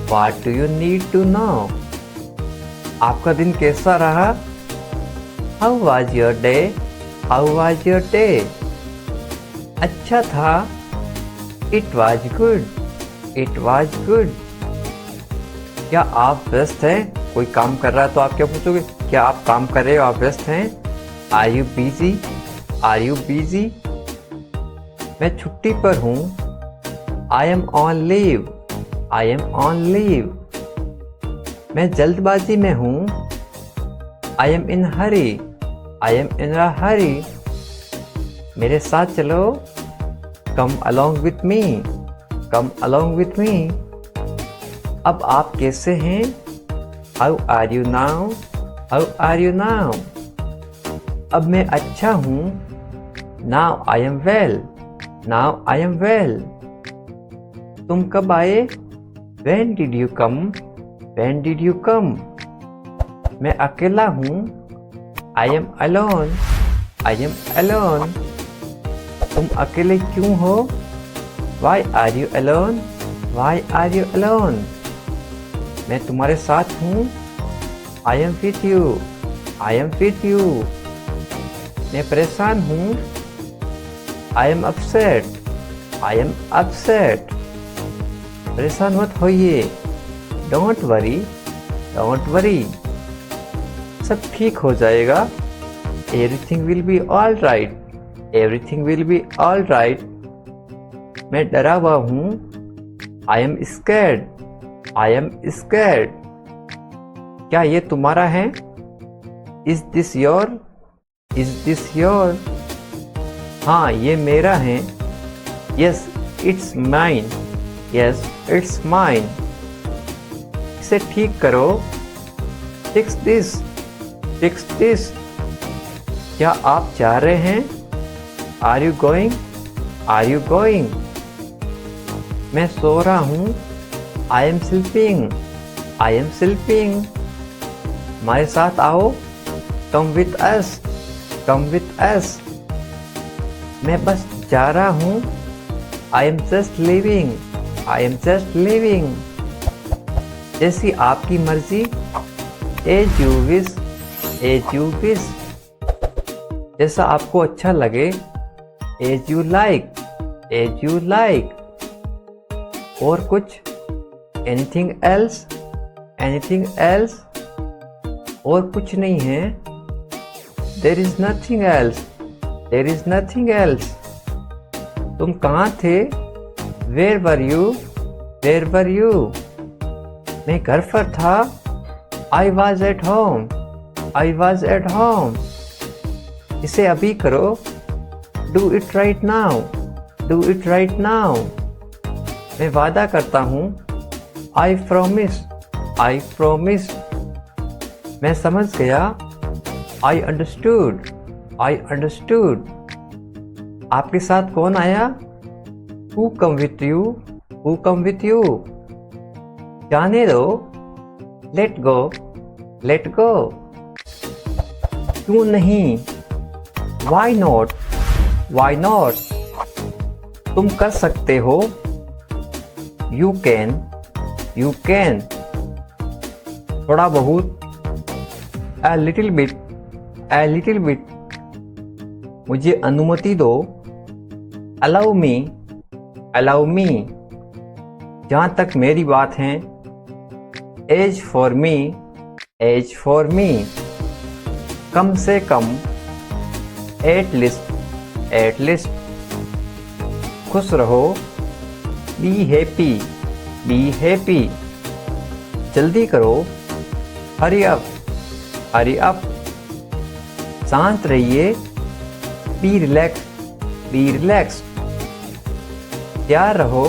What do you need to know? आपका दिन कैसा रहा? How was your day? How was your day? अच्छा था। It was good. It was good. क्या आप व्यस्त हैं? कोई काम कर रहा है तो आप क्या पूछोगे? क्या आप काम कर रहे हो? आप व्यस्त हैं? Are you busy? Are you busy? मैं छुट्टी पर हूँ। I am on leave. I am on leave. मैं जल्दबाजी में हूँ। I am in hurry. I am in a hurry. मेरे साथ चलो। Come along with me. Come along with me. अब आप कैसे हैं? How are you now? How are you now? अब मैं अच्छा हूँ। Now I am well. Now I am well. तुम कब आए? When did you come? When did you come? मैं अकेला हूँ। I am alone. I am alone. तुम अकेले क्यों हो? Why are you alone? Why are you alone? मैं तुम्हारे साथ हूँ। I am with you. I am with you. मैं परेशान हूँ। I am upset. I am upset. परेशान मत होइए। Don't worry. Don't worry. सब ठीक हो जाएगा। Everything will be all right. Everything will be all right. मैं डरा हुआ हूँ। I am scared. I am scared. क्या ये तुम्हारा है? Is this your? Is this your? हाँ, ये मेरा है. Yes, it's mine. Yes, it's mine. इसे ठीक करो. Fix this. Fix this. क्या आप जा रहे हैं? Are you going? Are you going? मैं सो रहा हूँ. I am sleeping. I am sleeping. हमारे साथ आओ. Come with us. Come with us. मैं बस जा रहा हूँ. I am just leaving. I am just leaving. जैसी आपकी मर्जी. As you wish. As you wish. जैसा आपको अच्छा लगे. As you like. As you like. और कुछ? Anything else? Anything else? और कुछ नहीं है. There is nothing else. There is nothing else. तुम कहाँ थे? Where were you? Where were you? मैं घर पर था. I was at home. I was at home. इसे अभी करो. Do it right now. Do it right now. मैं वादा करता हूँ. I promise. I promise. मैं समझ गया. I understood. I understood. आपके साथ कौन आया? Who come with you? Who come with you? जाने दो. Let go. Let go. क्यों नहीं? Why not? Why not? तुम कर सकते हो. You can. You can. थोड़ा बहुत. A little bit. A little bit. मुझे अनुमति दो. Allow me. Allow me. जहाँ तक मेरी बात है. As for me. As for me. कम से कम. At least. At least. खुश रहो. Be happy. Be happy. जल्दी करो. Hurry up. Hurry up. शांत रहिए. Be relaxed. Be relaxed. तैयार रहो.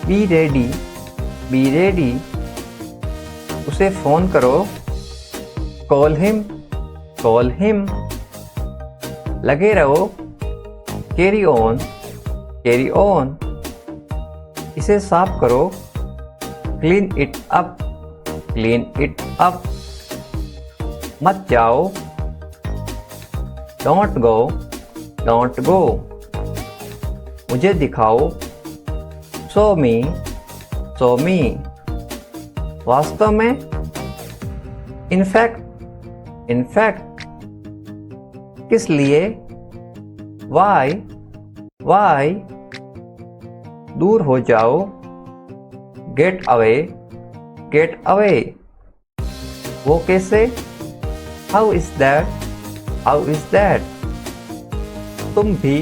Be ready. Be ready. उसे फोन करो. Call him. Call him. लगे रहो. Carry on. Carry on. इसे साफ करो. Clean it up. Clean it up. मत जाओ. Don't go. Don't go. मुझे दिखाओ. Show me. Show me. वास्तव में. In fact. In fact. किस लिए? Why? Why? दूर हो जाओ. Get away. Get away. वो कैसे? How is that? How is that? तुम भी.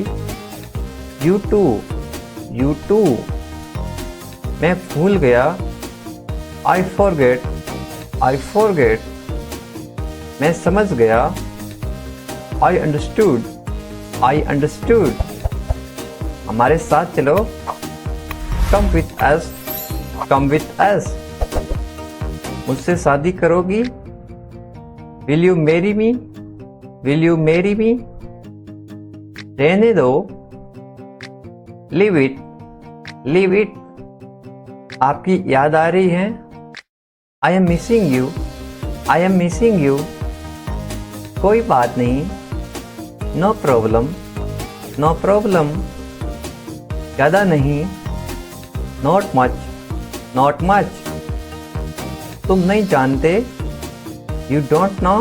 You too. You too. मैं भूल गया. I forget. I forget. मैं समझ गया. I understood. I understood. हमारे साथ चलो. Come with us. Come with us. मुझसे शादी करोगी? Will you marry me? Will you marry me? रहने दो. Leave it. Leave it. आपकी याद आ रही है. I am missing you. I am missing you. कोई बात नहीं. No problem. No problem. ज़्यादा नहीं. Not much. Not much. तुम नहीं जानते. You don't know.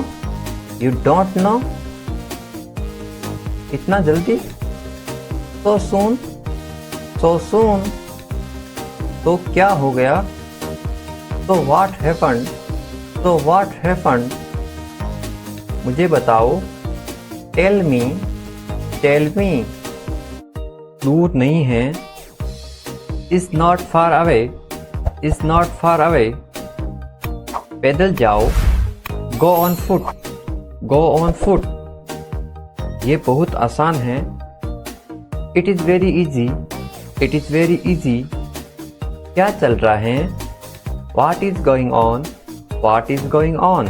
You don't know. इतना जल्दी. So soon. So soon. तो क्या हो गया? So what happened? So what happened? मुझे बताओ. Tell me. Tell me. दूर नहीं है. Is not far away. Is not far away, पैदल जाओ, go on foot, go on foot, ये बहुत आसान है, it is very easy, it is very easy, क्या चल रहा है, what is going on, what is going on,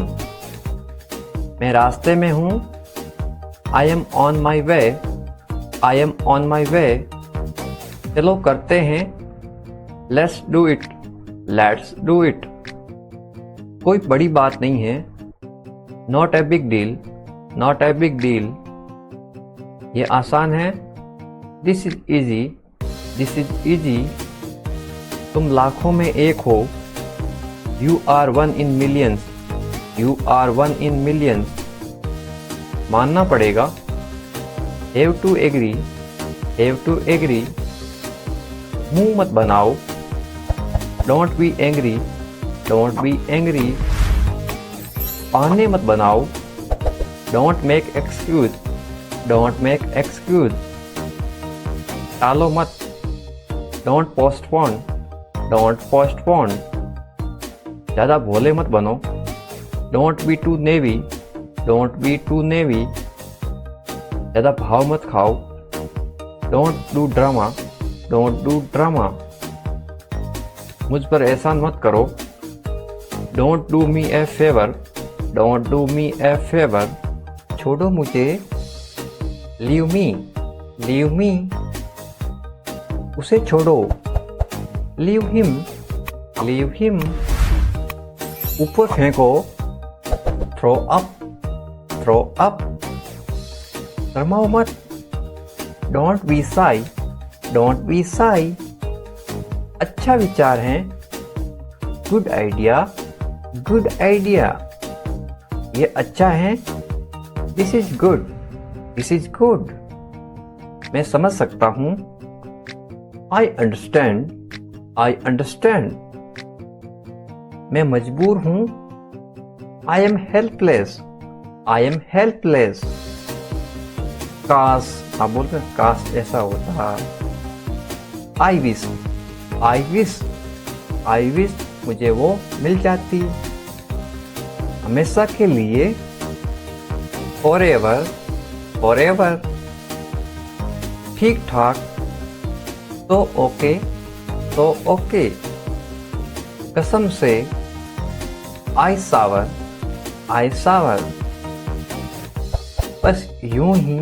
मैं रास्ते में हूँ, I am on my way, I am on my way, चलो करते हैं, let's do it, let's do it, कोई बड़ी बात नहीं है, not a big deal, not a big deal, ये आसान है, this is easy, this is easy, तुम लाखों में एक हो, you are one in millions, you are one in millions, मानना पड़ेगा, have to agree, have to agree, मुंह मत बनाओ, don't be angry, don't be angry, बहाने मत बनाओ, don't make excuse, don't make excuse, टालो मत, डोंट पोस्टपोन, डोंट पोस्टपोन, ज़्यादा भोले मत बनो, don't be too navy, don't be too navy, ज़्यादा भाव मत खाओ, don't do drama, don't do drama, मुझ पर एहसान मत करो, don't do me A favour, don't do me A favour, छोड़ो मुझे, लीव मी, लीव मी, उसे छोड़ो, लीव हिम, लीव हिम, ऊपर फेंको, थ्रो अप, थ्रो अप, शर्माओ मत, don't be Sai, don't be Sai, अच्छा विचार है, गुड आइडिया, गुड आइडिया, ये अच्छा है, this is good, this is good, मैं समझ सकता हूँ, आई अंडरस्टैंड, आई अंडरस्टैंड, मैं मजबूर हूँ, I am helpless, I am helpless, काश, आप बोलते हैं काश ऐसा होता, I wish, I wish, I wish मुझे वो मिल जाती, हमेशा के लिए, फॉरएवर, फॉरएवर, ठीक ठाक, तो ओके, तो ओके, कसम से, आई सावर, आई सावर, बस यूं ही,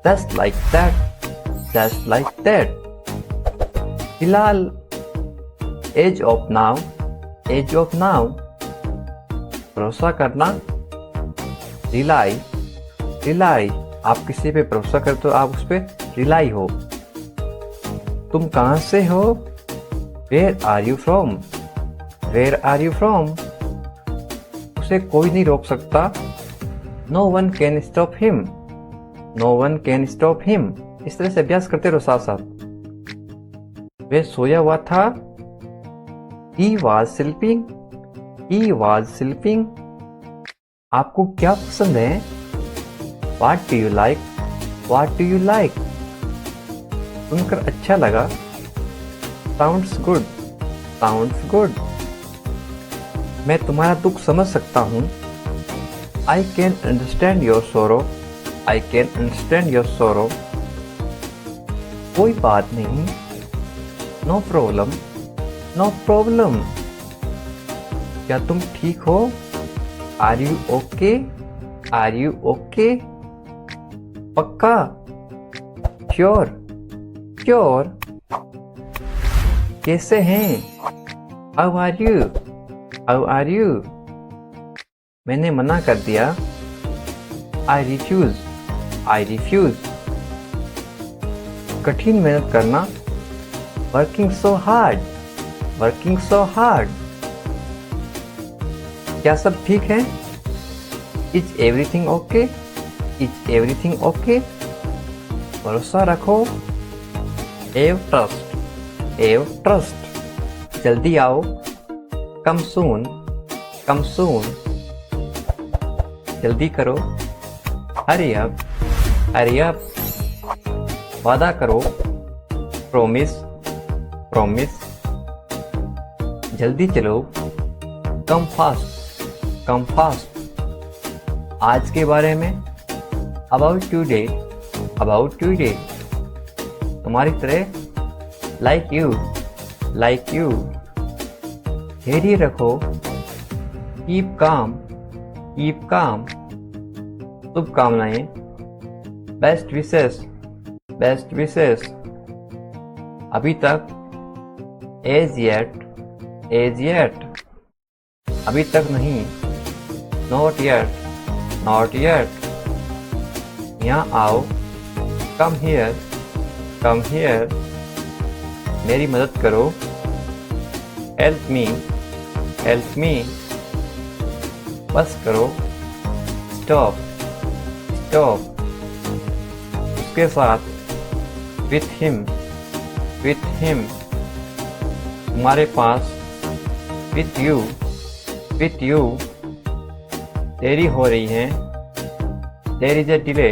just like that, just like that, फिलहाल, as of now, as of now, भरोसा करना, रिलाई, रिलाई, आप किसी पे भरोसा करते हो, आप उस पर रिलाई हो, तुम कहाँ से हो, where are you from, where are you from, उसे कोई नहीं रोक सकता, no one can stop him, no one can stop him, इस तरह से अभ्यास करते रहो साथ साथ, वह सोया हुआ था, he was sleeping, he was sleeping, आपको क्या पसंद है, what do you like, what do you like, सुनकर अच्छा लगा, sounds good, sounds good, मैं तुम्हारा दुख समझ सकता हूँ, I can understand your sorrow, I can understand your sorrow, कोई बात नहीं, no problem, no problem, क्या तुम ठीक हो, are you okay, are you okay, पक्का, श्योर, श्योर, कैसे हैं, how are you, how are you, मैंने मना कर दिया, आई रिफ्यूज, आई रिफ्यूज, कठिन मेहनत करना, working so hard, working so hard, क्या सब ठीक है, is everything okay, is everything okay, भरोसा रखो, हैव ट्रस्ट, हैव ट्रस्ट, जल्दी आओ, कम सून, कम सून, जल्दी करो, हरी अप, हरी अप, वादा करो, प्रॉमिस, प्रॉमिस, जल्दी चलो, कम फास्ट, कम फास्ट। आज के बारे में, अबाउट टुडे, अबाउट टुडे। तुम्हारी तरह, लाइक यू, लाइक यू। धैर्य रखो, कीप काम, कीप काम। शुभकामनाएं, बेस्ट विशेस, बेस्ट विशेस। अभी तक, एज येट, एज येट। अभी तक नहीं, नॉट येट, नॉट येट। यहाँ आओ, कम हियर, कम हियर। मेरी मदद करो, हेल्प मी, हेल्प मी। बस करो, स्टॉप, स्टॉप। उसके साथ, विथ हिम, विथ हिम। तुम्हारे पास, विथ यू, विथ यू। देरी हो रही है, there is a delay,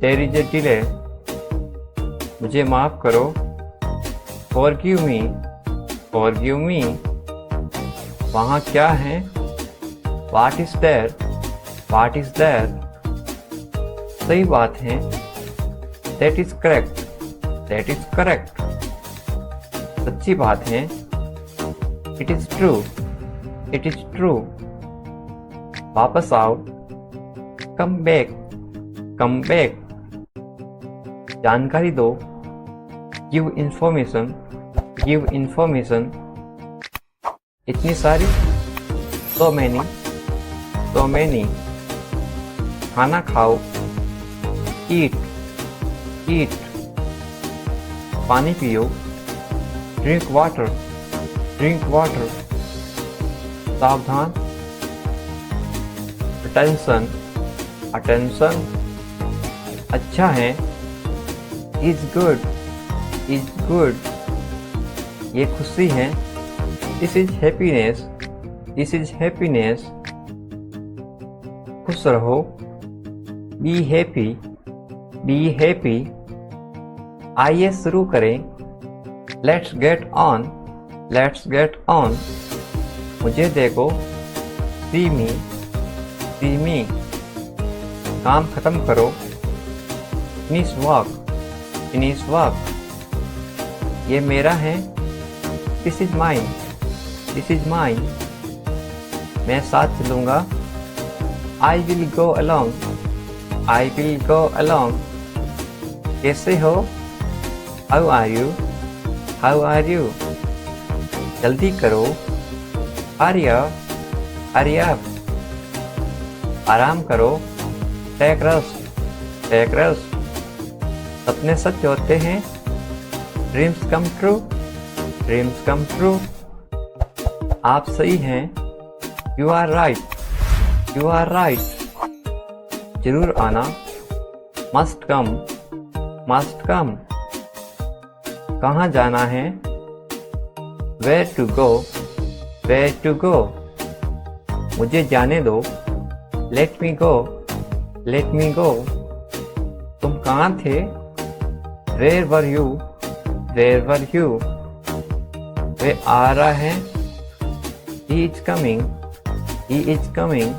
there is a delay. मुझे माफ करो, फॉरगिव मी, फॉरगिव मी। वहाँ क्या है, what is there, what is there. सही बात है, that is correct, that is correct. सच्ची बात है, it is true, it is true. वापस आओ, कम बैक, कम बैक। जानकारी दो, गिव इंफॉर्मेशन, गिव इंफॉर्मेशन। इतनी सारी, so many, so many। खाना खाओ, eat, eat। पानी पियो, drink water, drink water। सावधान, attention, attention। अच्छा है, is good, is good। ये खुशी है, this is happiness, this is happiness। खुश रहो, be happy, be happy। आइए शुरू करें, let's get on, let's get on। मुझे देखो, see me, see me। काम खत्म करो, finish work, finish work। ये मेरा है, this is mine, this is mine। मैं साथ चलूँगा, I will go along, I will go along। कैसे हो, how are you, how are you। जल्दी करो, hurry up, hurry up। आराम करो, take rest, take rest। सपने सच होते हैं, dreams come true, dreams come true। आप सही हैं, you are right, you are right। जरूर आना, must come, must come। कहाँ जाना है, where to go, where to go। मुझे जाने दो, let me go, let me go। तुम कहाँ थे, where were you, where were you। वे आ रहा है, he is coming, he is coming।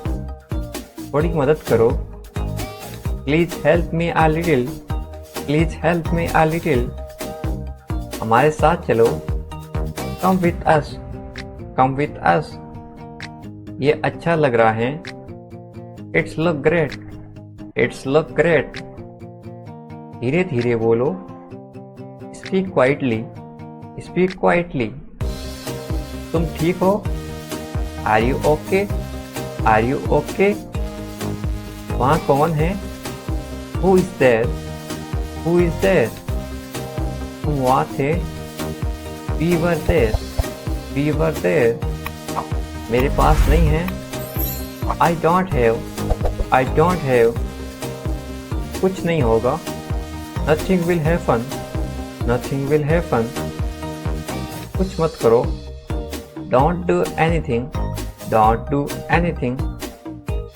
थोड़ी मदद करो, please help me uh little, please help me uh little. हमारे साथ चलो, come with us, come with us. ये अच्छा लग रहा है, it's look great, it's look great. धीरे धीरे बोलो, स्पीक क्वाइटली, स्पीक क्वाइटली। तुम ठीक हो, are you okay, are you okay. वहाँ कौन है, who is there, who is there. तुम वहाँ थे, we were there, we were there. मेरे पास नहीं है, I don't have, I don't have. कुछ नहीं होगा, nothing will happen, nothing will happen. कुछ मत करो, don't do anything, don't do anything.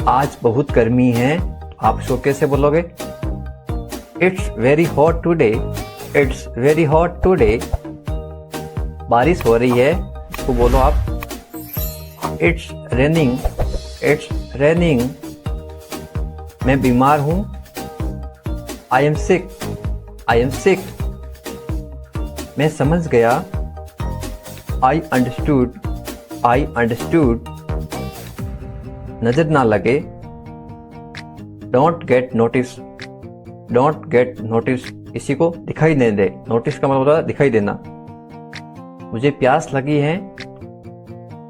आज बहुत गर्मी है, आप शो कैसे बोलोगे, it's very hot today, it's very hot today. बारिश हो रही है, इसको बोलो आप, इट्स रेनिंग, इट्स रेनिंग। मैं बीमार हूं, I am sick, I am sick. मैं समझ गया, आई अंडरस्टूड, आई अंडरस्टूड। नजर ना लगे, don't get notice, don't get notice. किसी को दिखाई नहीं दे, नोटिस का मतलब होता है दिखाई देना। मुझे प्यास लगी है,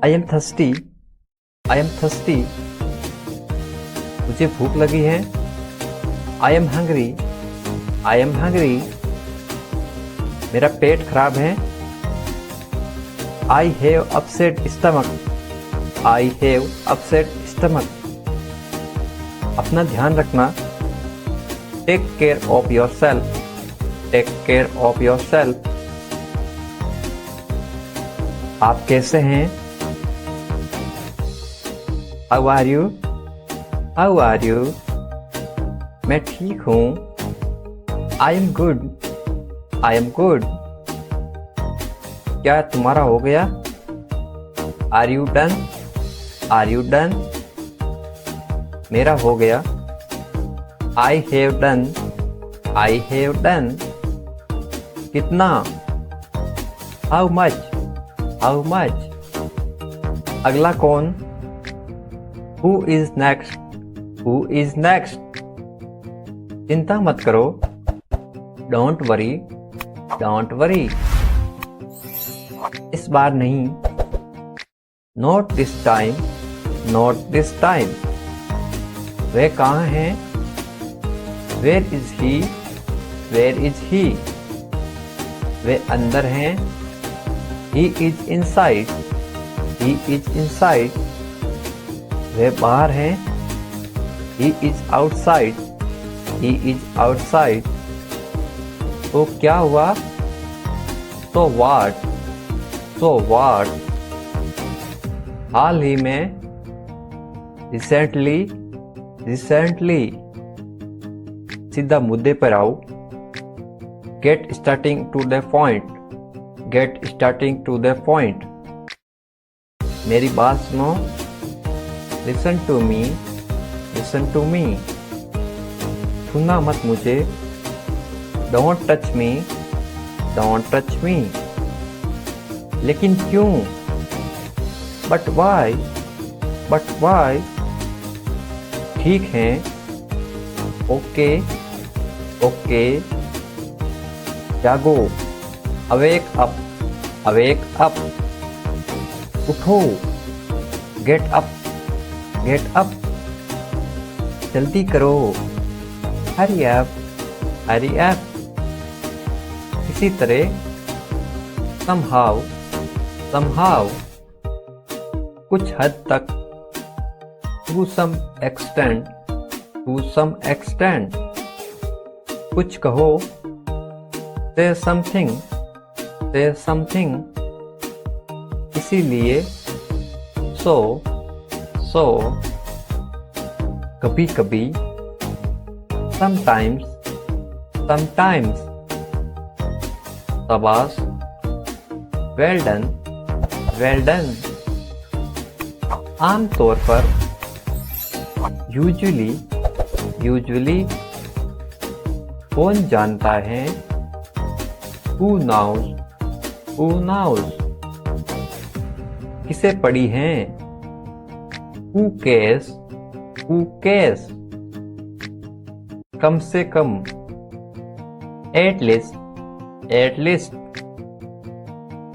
I am thirsty, I am thirsty. मुझे भूख लगी है, I am hungry, I am hungry. मेरा पेट खराब है, I have upset stomach, I have upset stomach. अपना ध्यान रखना, take care of yourself, take care of yourself. आप कैसे हैं, how are you, how are you. मैं ठीक हूँ, I am good, I am good. क्या तुम्हारा हो गया, are you done, are you done. मेरा हो गया, I have done, I have done. कितना, हाउ मच, हाउ मच। अगला कौन, who is next, who is next. चिंता मत करो, डोंट वरी, डोंट वरी। इस बार नहीं, not this time, not this time. वह कहाँ है, where is he, where is he. वे अंदर हैं, he is inside, he is inside. वे बाहर हैं, he is outside, he is outside. तो क्या हुआ, तो व्हाट, तो व्हाट। हाल ही में, रिसेंटली, रिसेंटली। सीधा मुद्दे पर आओ, get starting to the point, get starting to the point. मेरी बात सुनो, listen to me, listen to me. छूना मत मुझे, don't touch me, don't touch me. लेकिन क्यों, बट वाई, बट वाई। ठीक है, ओके, ओके। जागो, अवेक अप, अवेक अप। उठो, गेट अप, गेट अप। जल्दी करो, हरी अप, हरी अप। इसी तरह, somehow, somehow। कुछ हद तक, to some extent, to some extent। कुछ कहो, say something, say something। इसीलिए, so, so। कभी कभी, sometimes, sometimes। शाबाश, well done, well done। आमतौर पर, usually, usually। कौन जानता है, who knows, who knows। किसे पढ़ी हैं, who cares, who cares। कम से कम, at least, at least।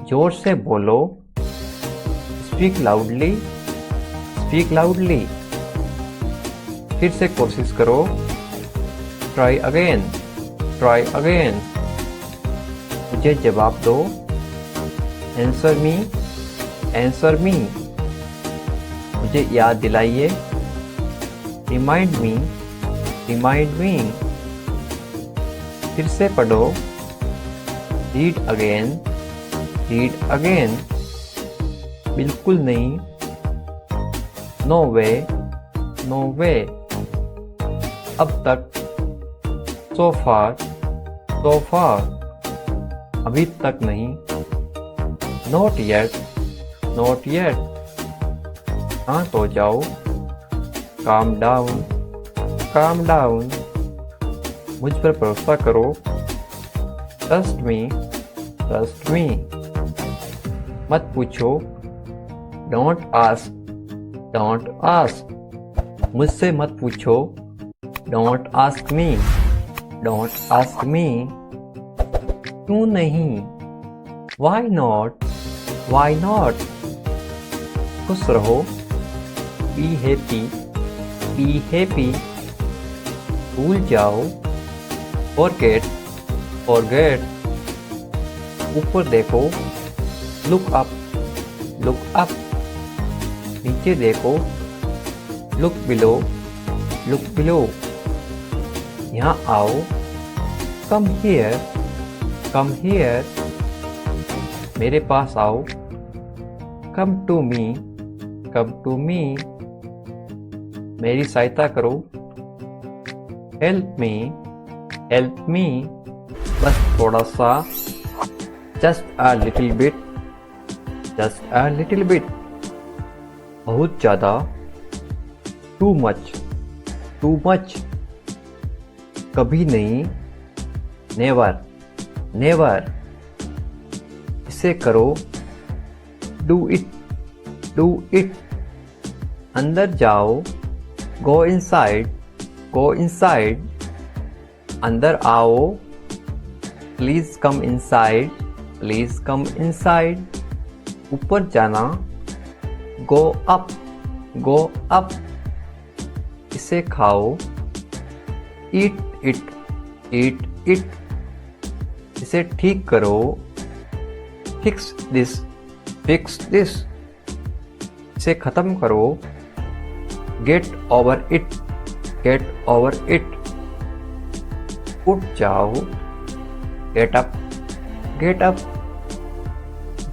जोर से बोलो, speak loudly, speak loudly। फिर से कोशिश करो, try again, try again। मुझे जवाब दो, answer me, answer me। मुझे याद दिलाइए, remind me, remind me। फिर से पढ़ो, read again, read again। बिल्कुल नहीं, no way, no way। अब तक, so far, so far। अभी तक नहीं, not yet, नॉट येट। शांत हो जाओ, काम डाउन, काम डाउन। मुझ पर भरोसा करो, ट्रस्ट मी, ट्रस्ट मी। मत पूछो, डोंट आस्क, डोंट आस्क। मुझसे मत पूछो, don't ask me, don't ask me. क्यों नहीं, वाई नॉट, वाई नॉट। खुश रहो, बी हैप्पी, बी हैप्पी। भूल जाओ, फॉरगेट, फॉरगेट। ऊपर देखो, लुक अप, लुक अप। नीचे देखो, लुक बिलो, लुक बिलो। यहाँ आओ, कम हियर, कम हियर। मेरे पास आओ, come to me, come to me. मेरी सहायता करो, हेल्प मी, हेल्प मी। बस थोड़ा सा, just a little bit, just a little bit. बहुत ज़्यादा, टू मच, टू मच। कभी नहीं, नेवर, नेवर। इसे करो, डू इट, डू इट। अंदर जाओ, गो इनसाइड, गो इनसाइड। अंदर आओ, please come inside, please come inside. ऊपर जाना, गो अप, गो अप। इसे खाओ, ईट इट, ईट इट। इसे ठीक करो, फिक्स दिस, फिक्स दिस। इसे खत्म करो, get over it, get over it. उठ जाओ, गेट अप, गेट अप।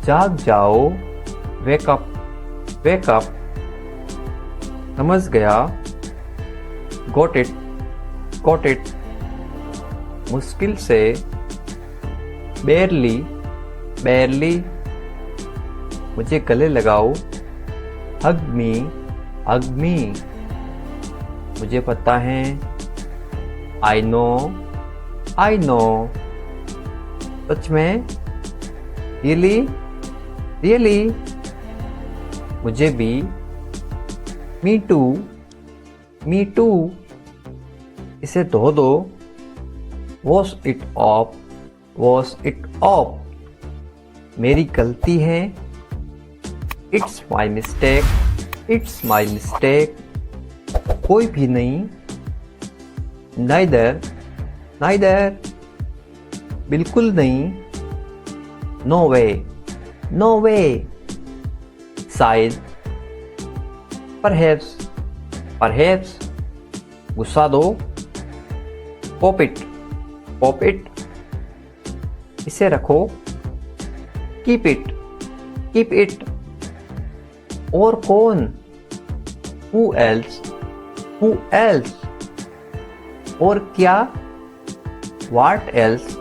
जाग जाओ, वेक अप, वेक अप। समझ गया, गॉट इट, गॉट इट। मुश्किल से, बेयरली, बेयरली। मुझे गले लगाओ, हग मी, हग मी। मुझे पता है, आई नो, आई नो। सच में, रियली, रियली। मुझे भी, मी टू, मी टू। इसे धो दो, wash it of, wash it of. मेरी गलती है, it's my mistake, it's my mistake. कोई भी नहीं, नाइदर, नाइदर। बिल्कुल नहीं, नो वे, नो वे। शायद, परहैप्स, परहैप्स। गुस्सा दो, पॉप इट, पॉप इट। इसे रखो, कीप इट, कीप इट। और कौन, हु एल्स, हु एल्स। और क्या, व्हाट एल्स,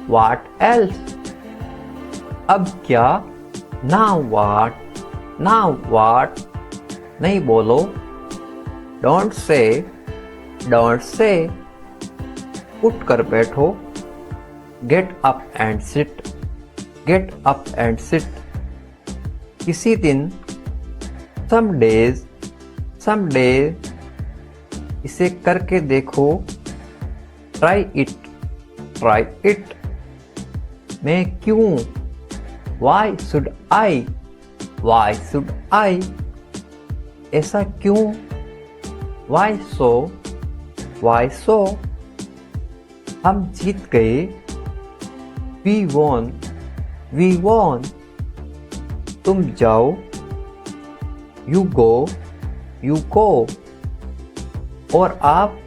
व्हाट एल्स। अब क्या, नाउ व्हाट, नाउ व्हाट। नहीं बोलो, डोंट से, डोंट से। उठ कर बैठो, get up and sit, get up and sit. किसी दिन, सम डेज, सम डेज। इसे करके देखो, ट्राई इट, ट्राई इट। मैं क्यों, why should I, why should I. ऐसा क्यों, वाई सो, वाई सो। हम जीत गए, वी वॉन, वी वॉन। तुम जाओ, यू गो, यू गो। और आप,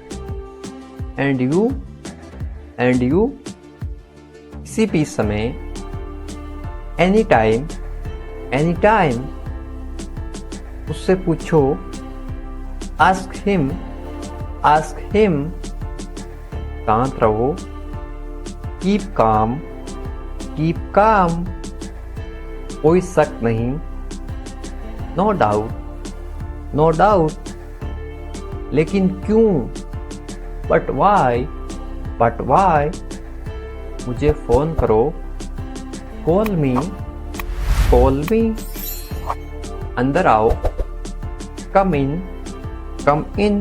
एंड यू, एंड यू। किसी भी समय, एनी टाइम, एनी टाइम। उससे पूछो, आस्क हिम, आस्क हिम। शांत रहो, कीप काम, कीप काम। कोई शक नहीं, नो डाउट, नो डाउट। लेकिन क्यों? But why, but why. मुझे फ़ोन करो, कॉल मी, कॉल मी। अंदर आओ, कम इन, कम इन।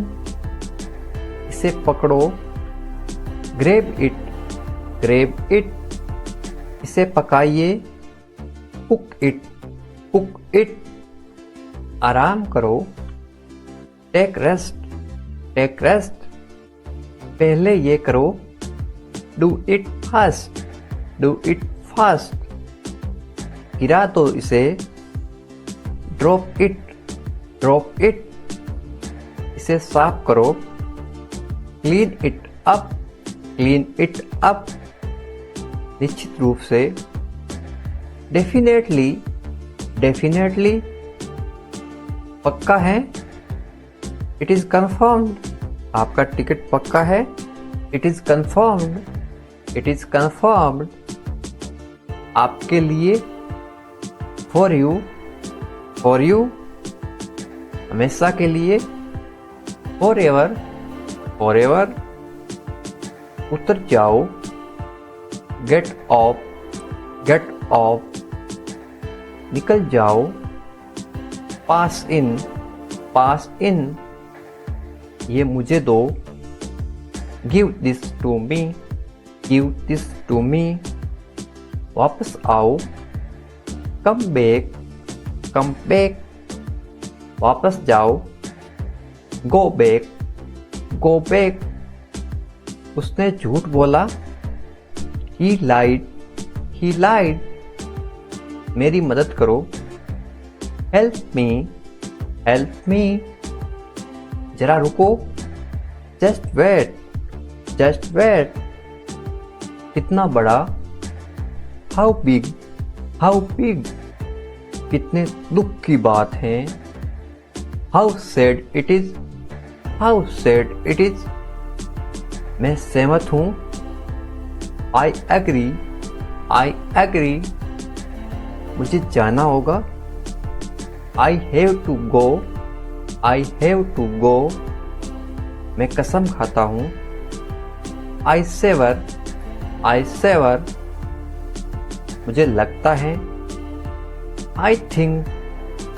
इसे पकड़ो, ग्रेब इट, ग्रेब इट। इसे पकाइए, कुक इट, कुक इट। आराम करो, टेक रेस्ट, टेक रेस्ट। पहले ये करो, do it fast, do it fast. गिरा दो इसे, ड्रॉप इट, ड्रॉप इट। इसे साफ करो, clean it up, clean it up. निश्चित रूप से, डेफिनेटली, डेफिनेटली। पक्का है, इट इज कंफर्म्ड। आपका टिकट पक्का है, it is confirmed, it is confirmed. आपके लिए, फॉर यू, फॉर यू। हमेशा के लिए, फॉर एवर, फॉर एवर। उतर जाओ, गेट ऑफ, गेट ऑफ। निकल जाओ, पास इन, पास इन। ये मुझे दो, give this to me, give this to me. वापस आओ, कम बैक, कम बैक। वापस जाओ, गो बैक, गो बैक। उसने झूठ बोला, ही लाइड, ही लाइड। मेरी मदद करो, हेल्प मी, हेल्प मी। जरा रुको, जस्ट वेट, जस्ट वेट। कितना बड़ा, हाउ बिग, हाउ बिग। कितने दुख की बात है, how sad it is, how sad it is. मैं सहमत हूं, आई एग्री, आई एग्री। मुझे जाना होगा, I have to go, I have to go. मैं कसम खाता हूं, आई सेवर, आई सेवर। मुझे लगता है, आई थिंक,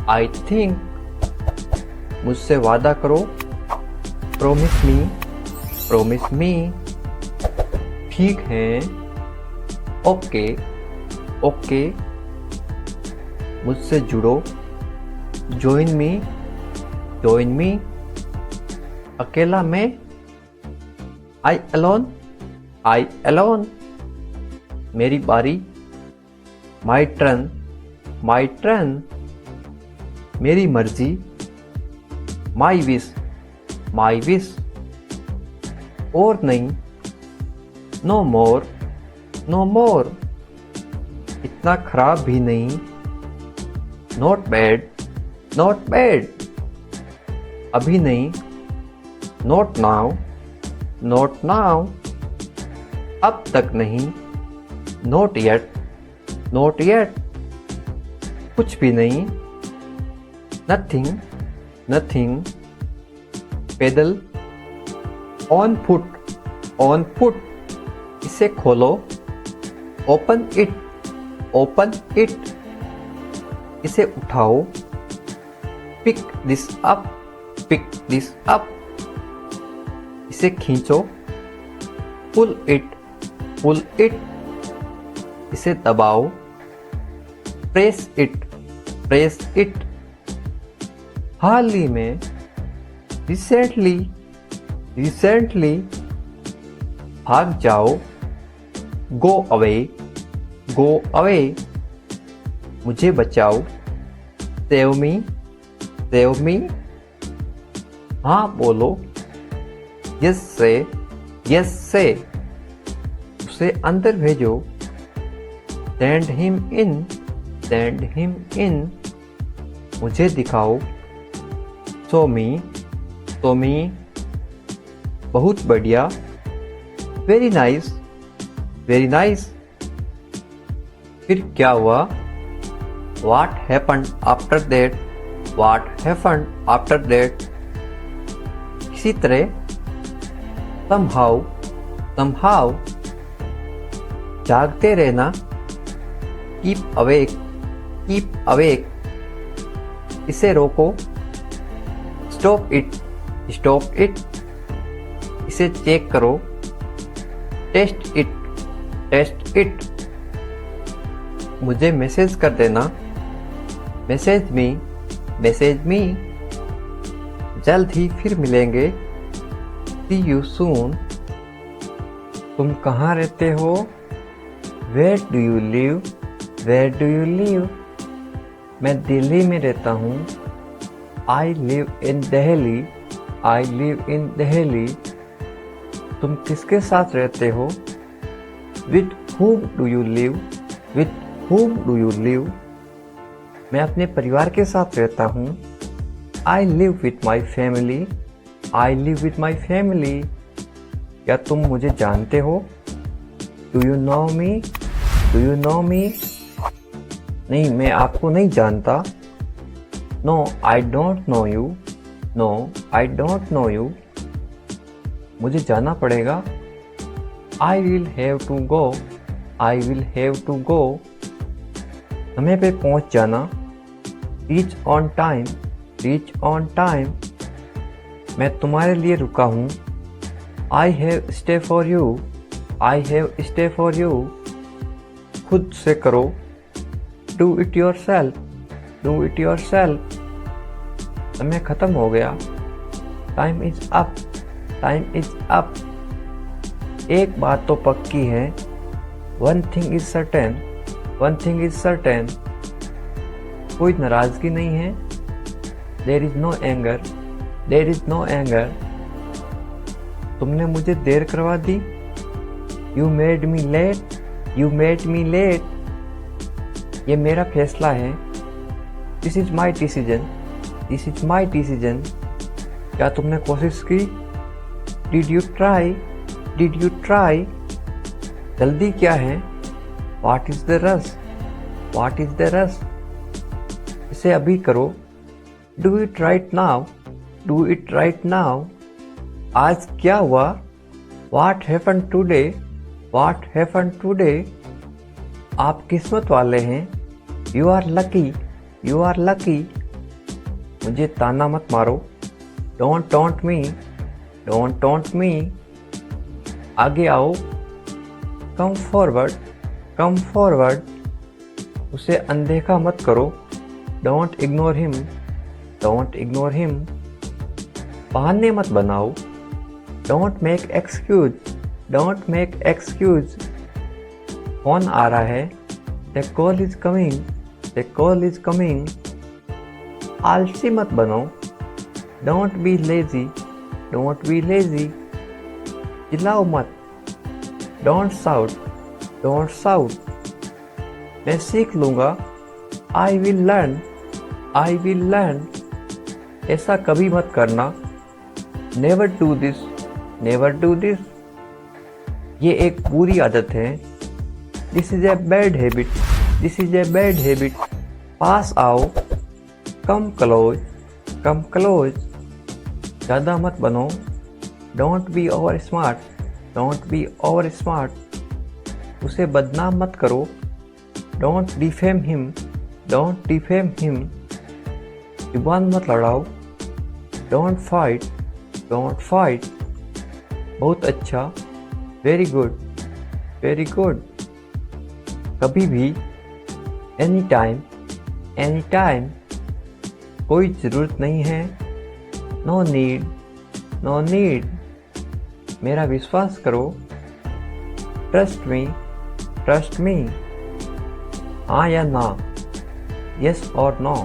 आई थिंक। मुझसे वादा करो, प्रोमिस मी, प्रोमिस मी। ठीक है, ओके, ओके। मुझसे जुड़ो, ज्वाइन मी, ज्वाइन मी। अकेला मैं, आई अलोन, आई अलोन। मेरी बारी, माई टर्न, माई टर्न। मेरी मर्जी, माई विश, माई विश। और नहीं, नो मोर, नो मोर। इतना खराब भी नहीं, नॉट बैड, नॉट बैड। अभी नहीं, नॉट नाउ, नॉट नाउ। अब तक नहीं, नॉट येट, नॉट येट। कुछ भी नहीं, नथिंग, नथिंग। पैदल, ऑन फुट, ऑन फुट। इसे खोलो, ओपन इट, ओपन इट। इसे उठाओ, pick this up, pick this up. इसे खींचो, पुल इट, पुल इट। इसे दबाओ, प्रेस इट, प्रेस इट। हाल ही में, रिसेंटली, रिसेंटली। भाग जाओ, गो अवे, गो अवे। मुझे बचाओ, सेव मी, सेव मी। हाँ बोलो, यस से, यस से। उसे अंदर भेजो, send him in, send him इन। मुझे दिखाओ, शो मी, शो मी। बहुत बढ़िया, वेरी नाइस, वेरी नाइस। फिर क्या हुआ? What happened after that? What happened after that. इसी तरह somehow जागते रहना, कीप अवेक, इसे रोको, स्टॉप इट, इसे चेक करो, टेस्ट इट, मुझे मैसेज कर देना, मैसेज मी, जल्द ही फिर मिलेंगे, सी यू सून। तुम कहाँ रहते हो, वेयर डू यू लिव, मैं दिल्ली में रहता हूँ, आई लिव इन दिल्ली, तुम किसके साथ रहते हो, with whom do you live, मैं अपने परिवार के साथ रहता हूँ, I live with my family, क्या तुम मुझे जानते हो, do you know me, नहीं मैं आपको नहीं जानता, no I don't know you, मुझे जाना पड़ेगा, I will have to go, समय पे पहुंच जाना, reach on time, मैं तुम्हारे लिए रुका हूँ, I have stay for you, खुद से करो, do it yourself, समय खत्म हो गया, time is up, एक बात तो पक्की है, one thing is certain, कोई नाराजगी नहीं है, there is no anger, तुमने मुझे देर करवा दी, you made me late, ये मेरा फैसला है, this is my decision, क्या तुमने कोशिश की, did you try, जल्दी क्या है, what is the rush, इसे अभी करो, do it right now, आज क्या हुआ, what happened today, आप किस्मत वाले हैं, you are lucky, मुझे ताना मत मारो, don't taunt me, आगे आओ, come forward, उसे अनदेखा मत करो, don't ignore him, बहाने मत बनाओ, don't make excuse, फोन आ रहा है, the call is coming, आलसी मत बनो, don't be lazy, चिल्लाओ मत, don't shout, मैं सीख लूँगा, I will learn, ऐसा कभी मत करना, never do this, ये एक बुरी आदत है, this is a bad habit, पास आओ, come close, ज़्यादा मत बनो, don't be over smart, उसे बदनाम मत करो, don't defame him, जुबान मत लड़ाओ, don't fight, बहुत अच्छा, very good, कभी भी, anytime, कोई ज़रूरत नहीं है, no need, मेरा विश्वास करो, trust me, हाँ या ना, yes or no,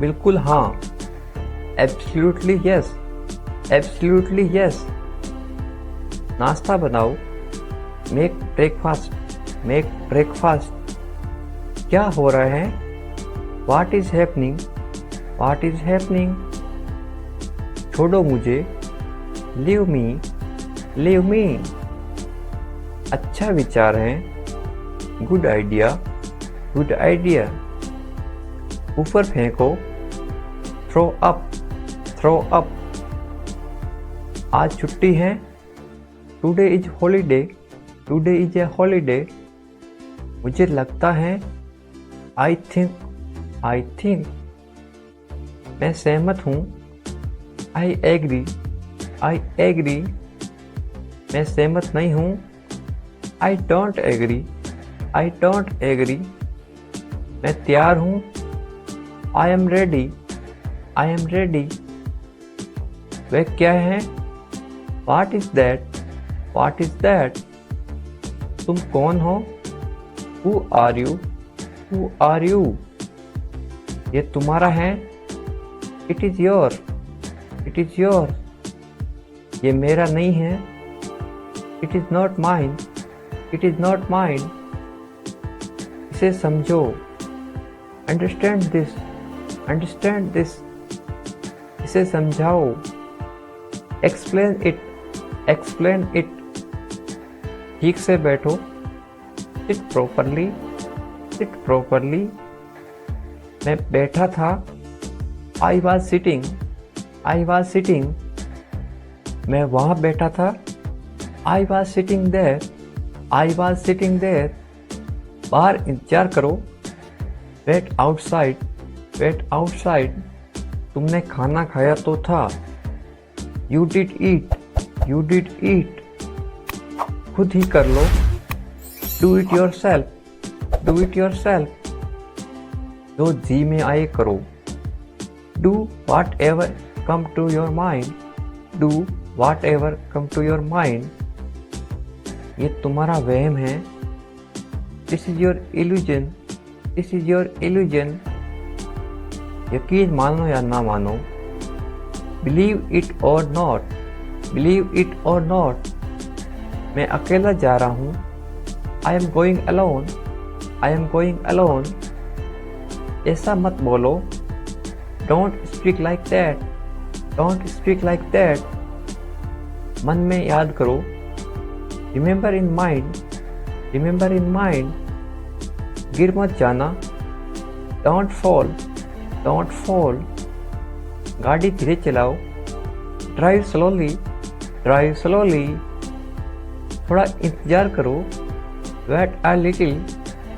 बिल्कुल हाँ, absolutely yes, नाश्ता बनाओ, make breakfast, क्या हो रहा है, what is happening, छोड़ो मुझे, leave me, अच्छा विचार है, good idea, ऊपर फेंको, थ्रो अप, थ्रो अप। आज छुट्टी है, today is holiday, today is a holiday. मुझे लगता है, आई थिंक, आई थिंक। मैं सहमत हूँ, आई एग्री, आई एग्री। मैं सहमत नहीं हूँ, I don't agree, I don't agree. मैं तैयार हूँ, I am ready, I am ready. वह क्या है, what is that, what is that. तुम कौन हो, who are you, who are you. ये तुम्हारा है, it is your, it is your. ये मेरा नहीं है, it is not mine, it is not mine. इसे समझो, अंडरस्टैंड दिस, अंडरस्टैंड दिस। इसे समझाओ, एक्सप्लेन इट, एक्सप्लेन इट। ठीक से बैठो, सिट प्रॉपरली, सिट प्रॉपरली। मैं बैठा था, I was sitting, I was sitting. मैं वहाँ बैठा था, I was sitting there, I was sitting there. बाहर इंतजार करो, वेट आउटसाइड, वेट आउटसाइड। तुमने खाना खाया तो था, you did eat, you did eat. खुद ही कर लो, do it yourself, do it yourself. जो जी में आए करो, do whatever come to your mind, do whatever come to your mind. ये तुम्हारा वहम है, this is your illusion, this is your illusion. यकीन मानो या ना मानो, believe it or not, believe it or not. मैं अकेला जा रहा हूँ, I am going alone, I am going alone. ऐसा मत बोलो, don't speak like that, don't speak like that. मन में याद करो, remember in mind, remember in mind. गिर मत जाना, डोंट फॉल, डोंट फॉल। गाड़ी धीरे चलाओ, ड्राइव स्लोली, ड्राइव स्लोली। थोड़ा इंतजार करो, wait a little,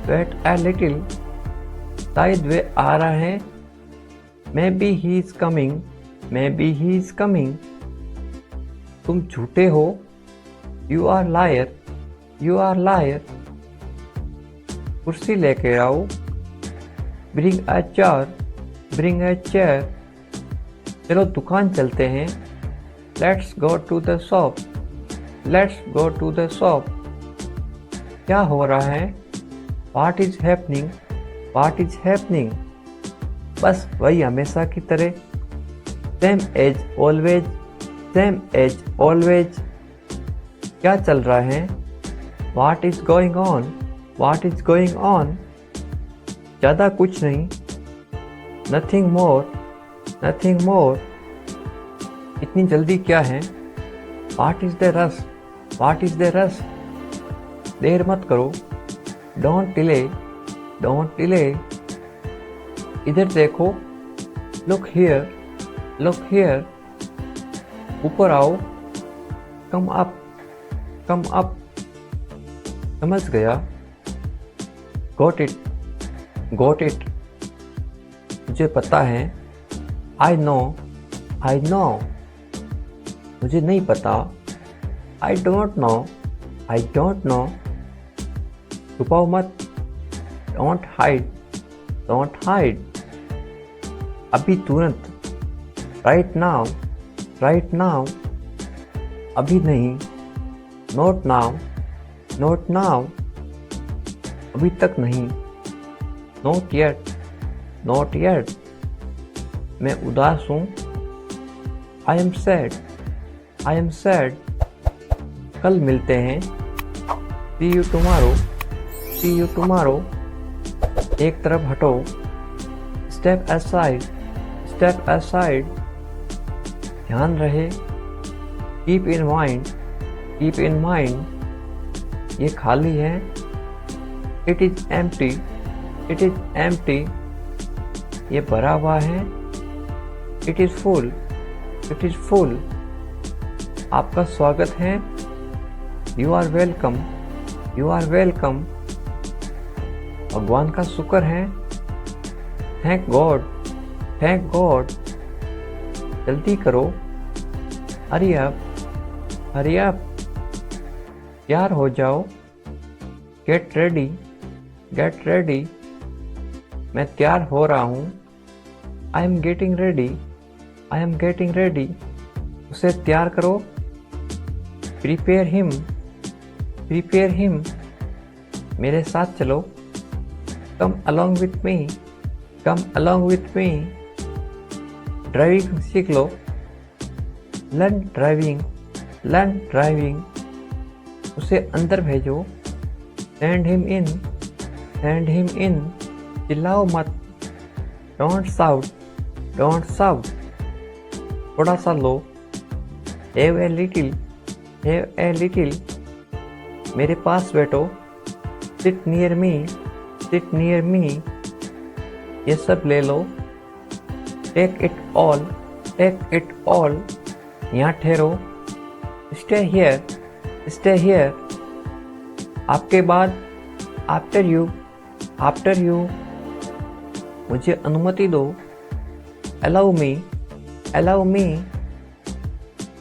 wait a little. शायद वे आ रहा है, maybe he is coming, maybe he is coming. तुम झूठे हो, you are liar, you are liar. कुर्सी लेके आओ, bring a chair, bring a chair. चलो दुकान चलते हैं, let's go to the shop, let's go to the shop. क्या हो रहा है, what is happening, what is happening. बस वही हमेशा की तरह, same as always, same as always. क्या चल रहा है, what is going on, what is going on. ज़्यादा कुछ नहीं, नथिंग मोर, नथिंग मोर। इतनी जल्दी क्या है, what is the rush, what is the rush. देर मत करो, डोंट डिले, डोंट डिले। इधर देखो, लुक हियर, लुक हियर। ऊपर आओ, कम अप, कम अप। समझ गया, गॉट इट, गॉट इट। मुझे पता है, आई नो, आई नो। मुझे नहीं पता, I don't know, I don't know. छुपाओ मत, डोंट हाइड, डोंट हाइड। अभी तुरंत, राइट नाउ, राइट नाउ। अभी नहीं, नॉट नाउ, नॉट नाउ। अभी तक नहीं, नॉट येट, नॉट येट। मैं उदास हूँ, I am sad, I am sad. कल मिलते हैं, see you tomorrow, see you tomorrow. एक तरफ हटो, स्टेप असाइड, स्टेप असाइड। ध्यान रहे, keep in mind, keep in mind. ये खाली है, it is empty, it is empty. ये भरा हुआ है। It is full, it is full. आपका स्वागत है। You are welcome, you are welcome. भगवान का शुक्र है। Thank God, thank God. जल्दी करो, हरी अप, हरी अप। तैयार हो जाओ। Get ready, get ready. मैं तैयार हो रहा हूँ। I am getting ready, I am getting ready. उसे तैयार करो। Prepare him, prepare him. मेरे साथ चलो। Come along with me, come along with me. Driving सीख लो। Learn driving, learn driving. उसे अंदर भेजो। Send him in, send him in. चिल्लाओ मत। Don't shout, don't shout. थोड़ा सा लो। Have a little, have a little. मेरे पास बैठो। Sit near me, sit near me. ये सब ले लो। Take it all, take it all. यहाँ ठहरो। Stay here, stay here. आपके बाद, आफ्टर यू, आफ्टर यू। मुझे अनुमति दो। Allow me, allow me.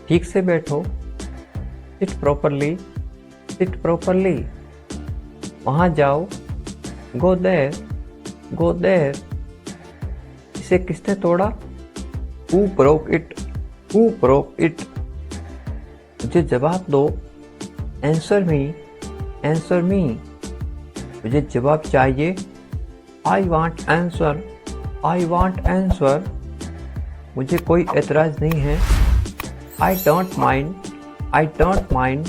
ठीक से बैठो। Sit properly, sit properly. वहाँ जाओ। Go there, go there. इसे किसने तोड़ा? Who broke it? Who broke it? मुझे जवाब दो। Answer me, answer me। मुझे जवाब चाहिए। I want answer, I want answer। मुझे कोई एतराज़ नहीं है। I don't mind, I don't mind।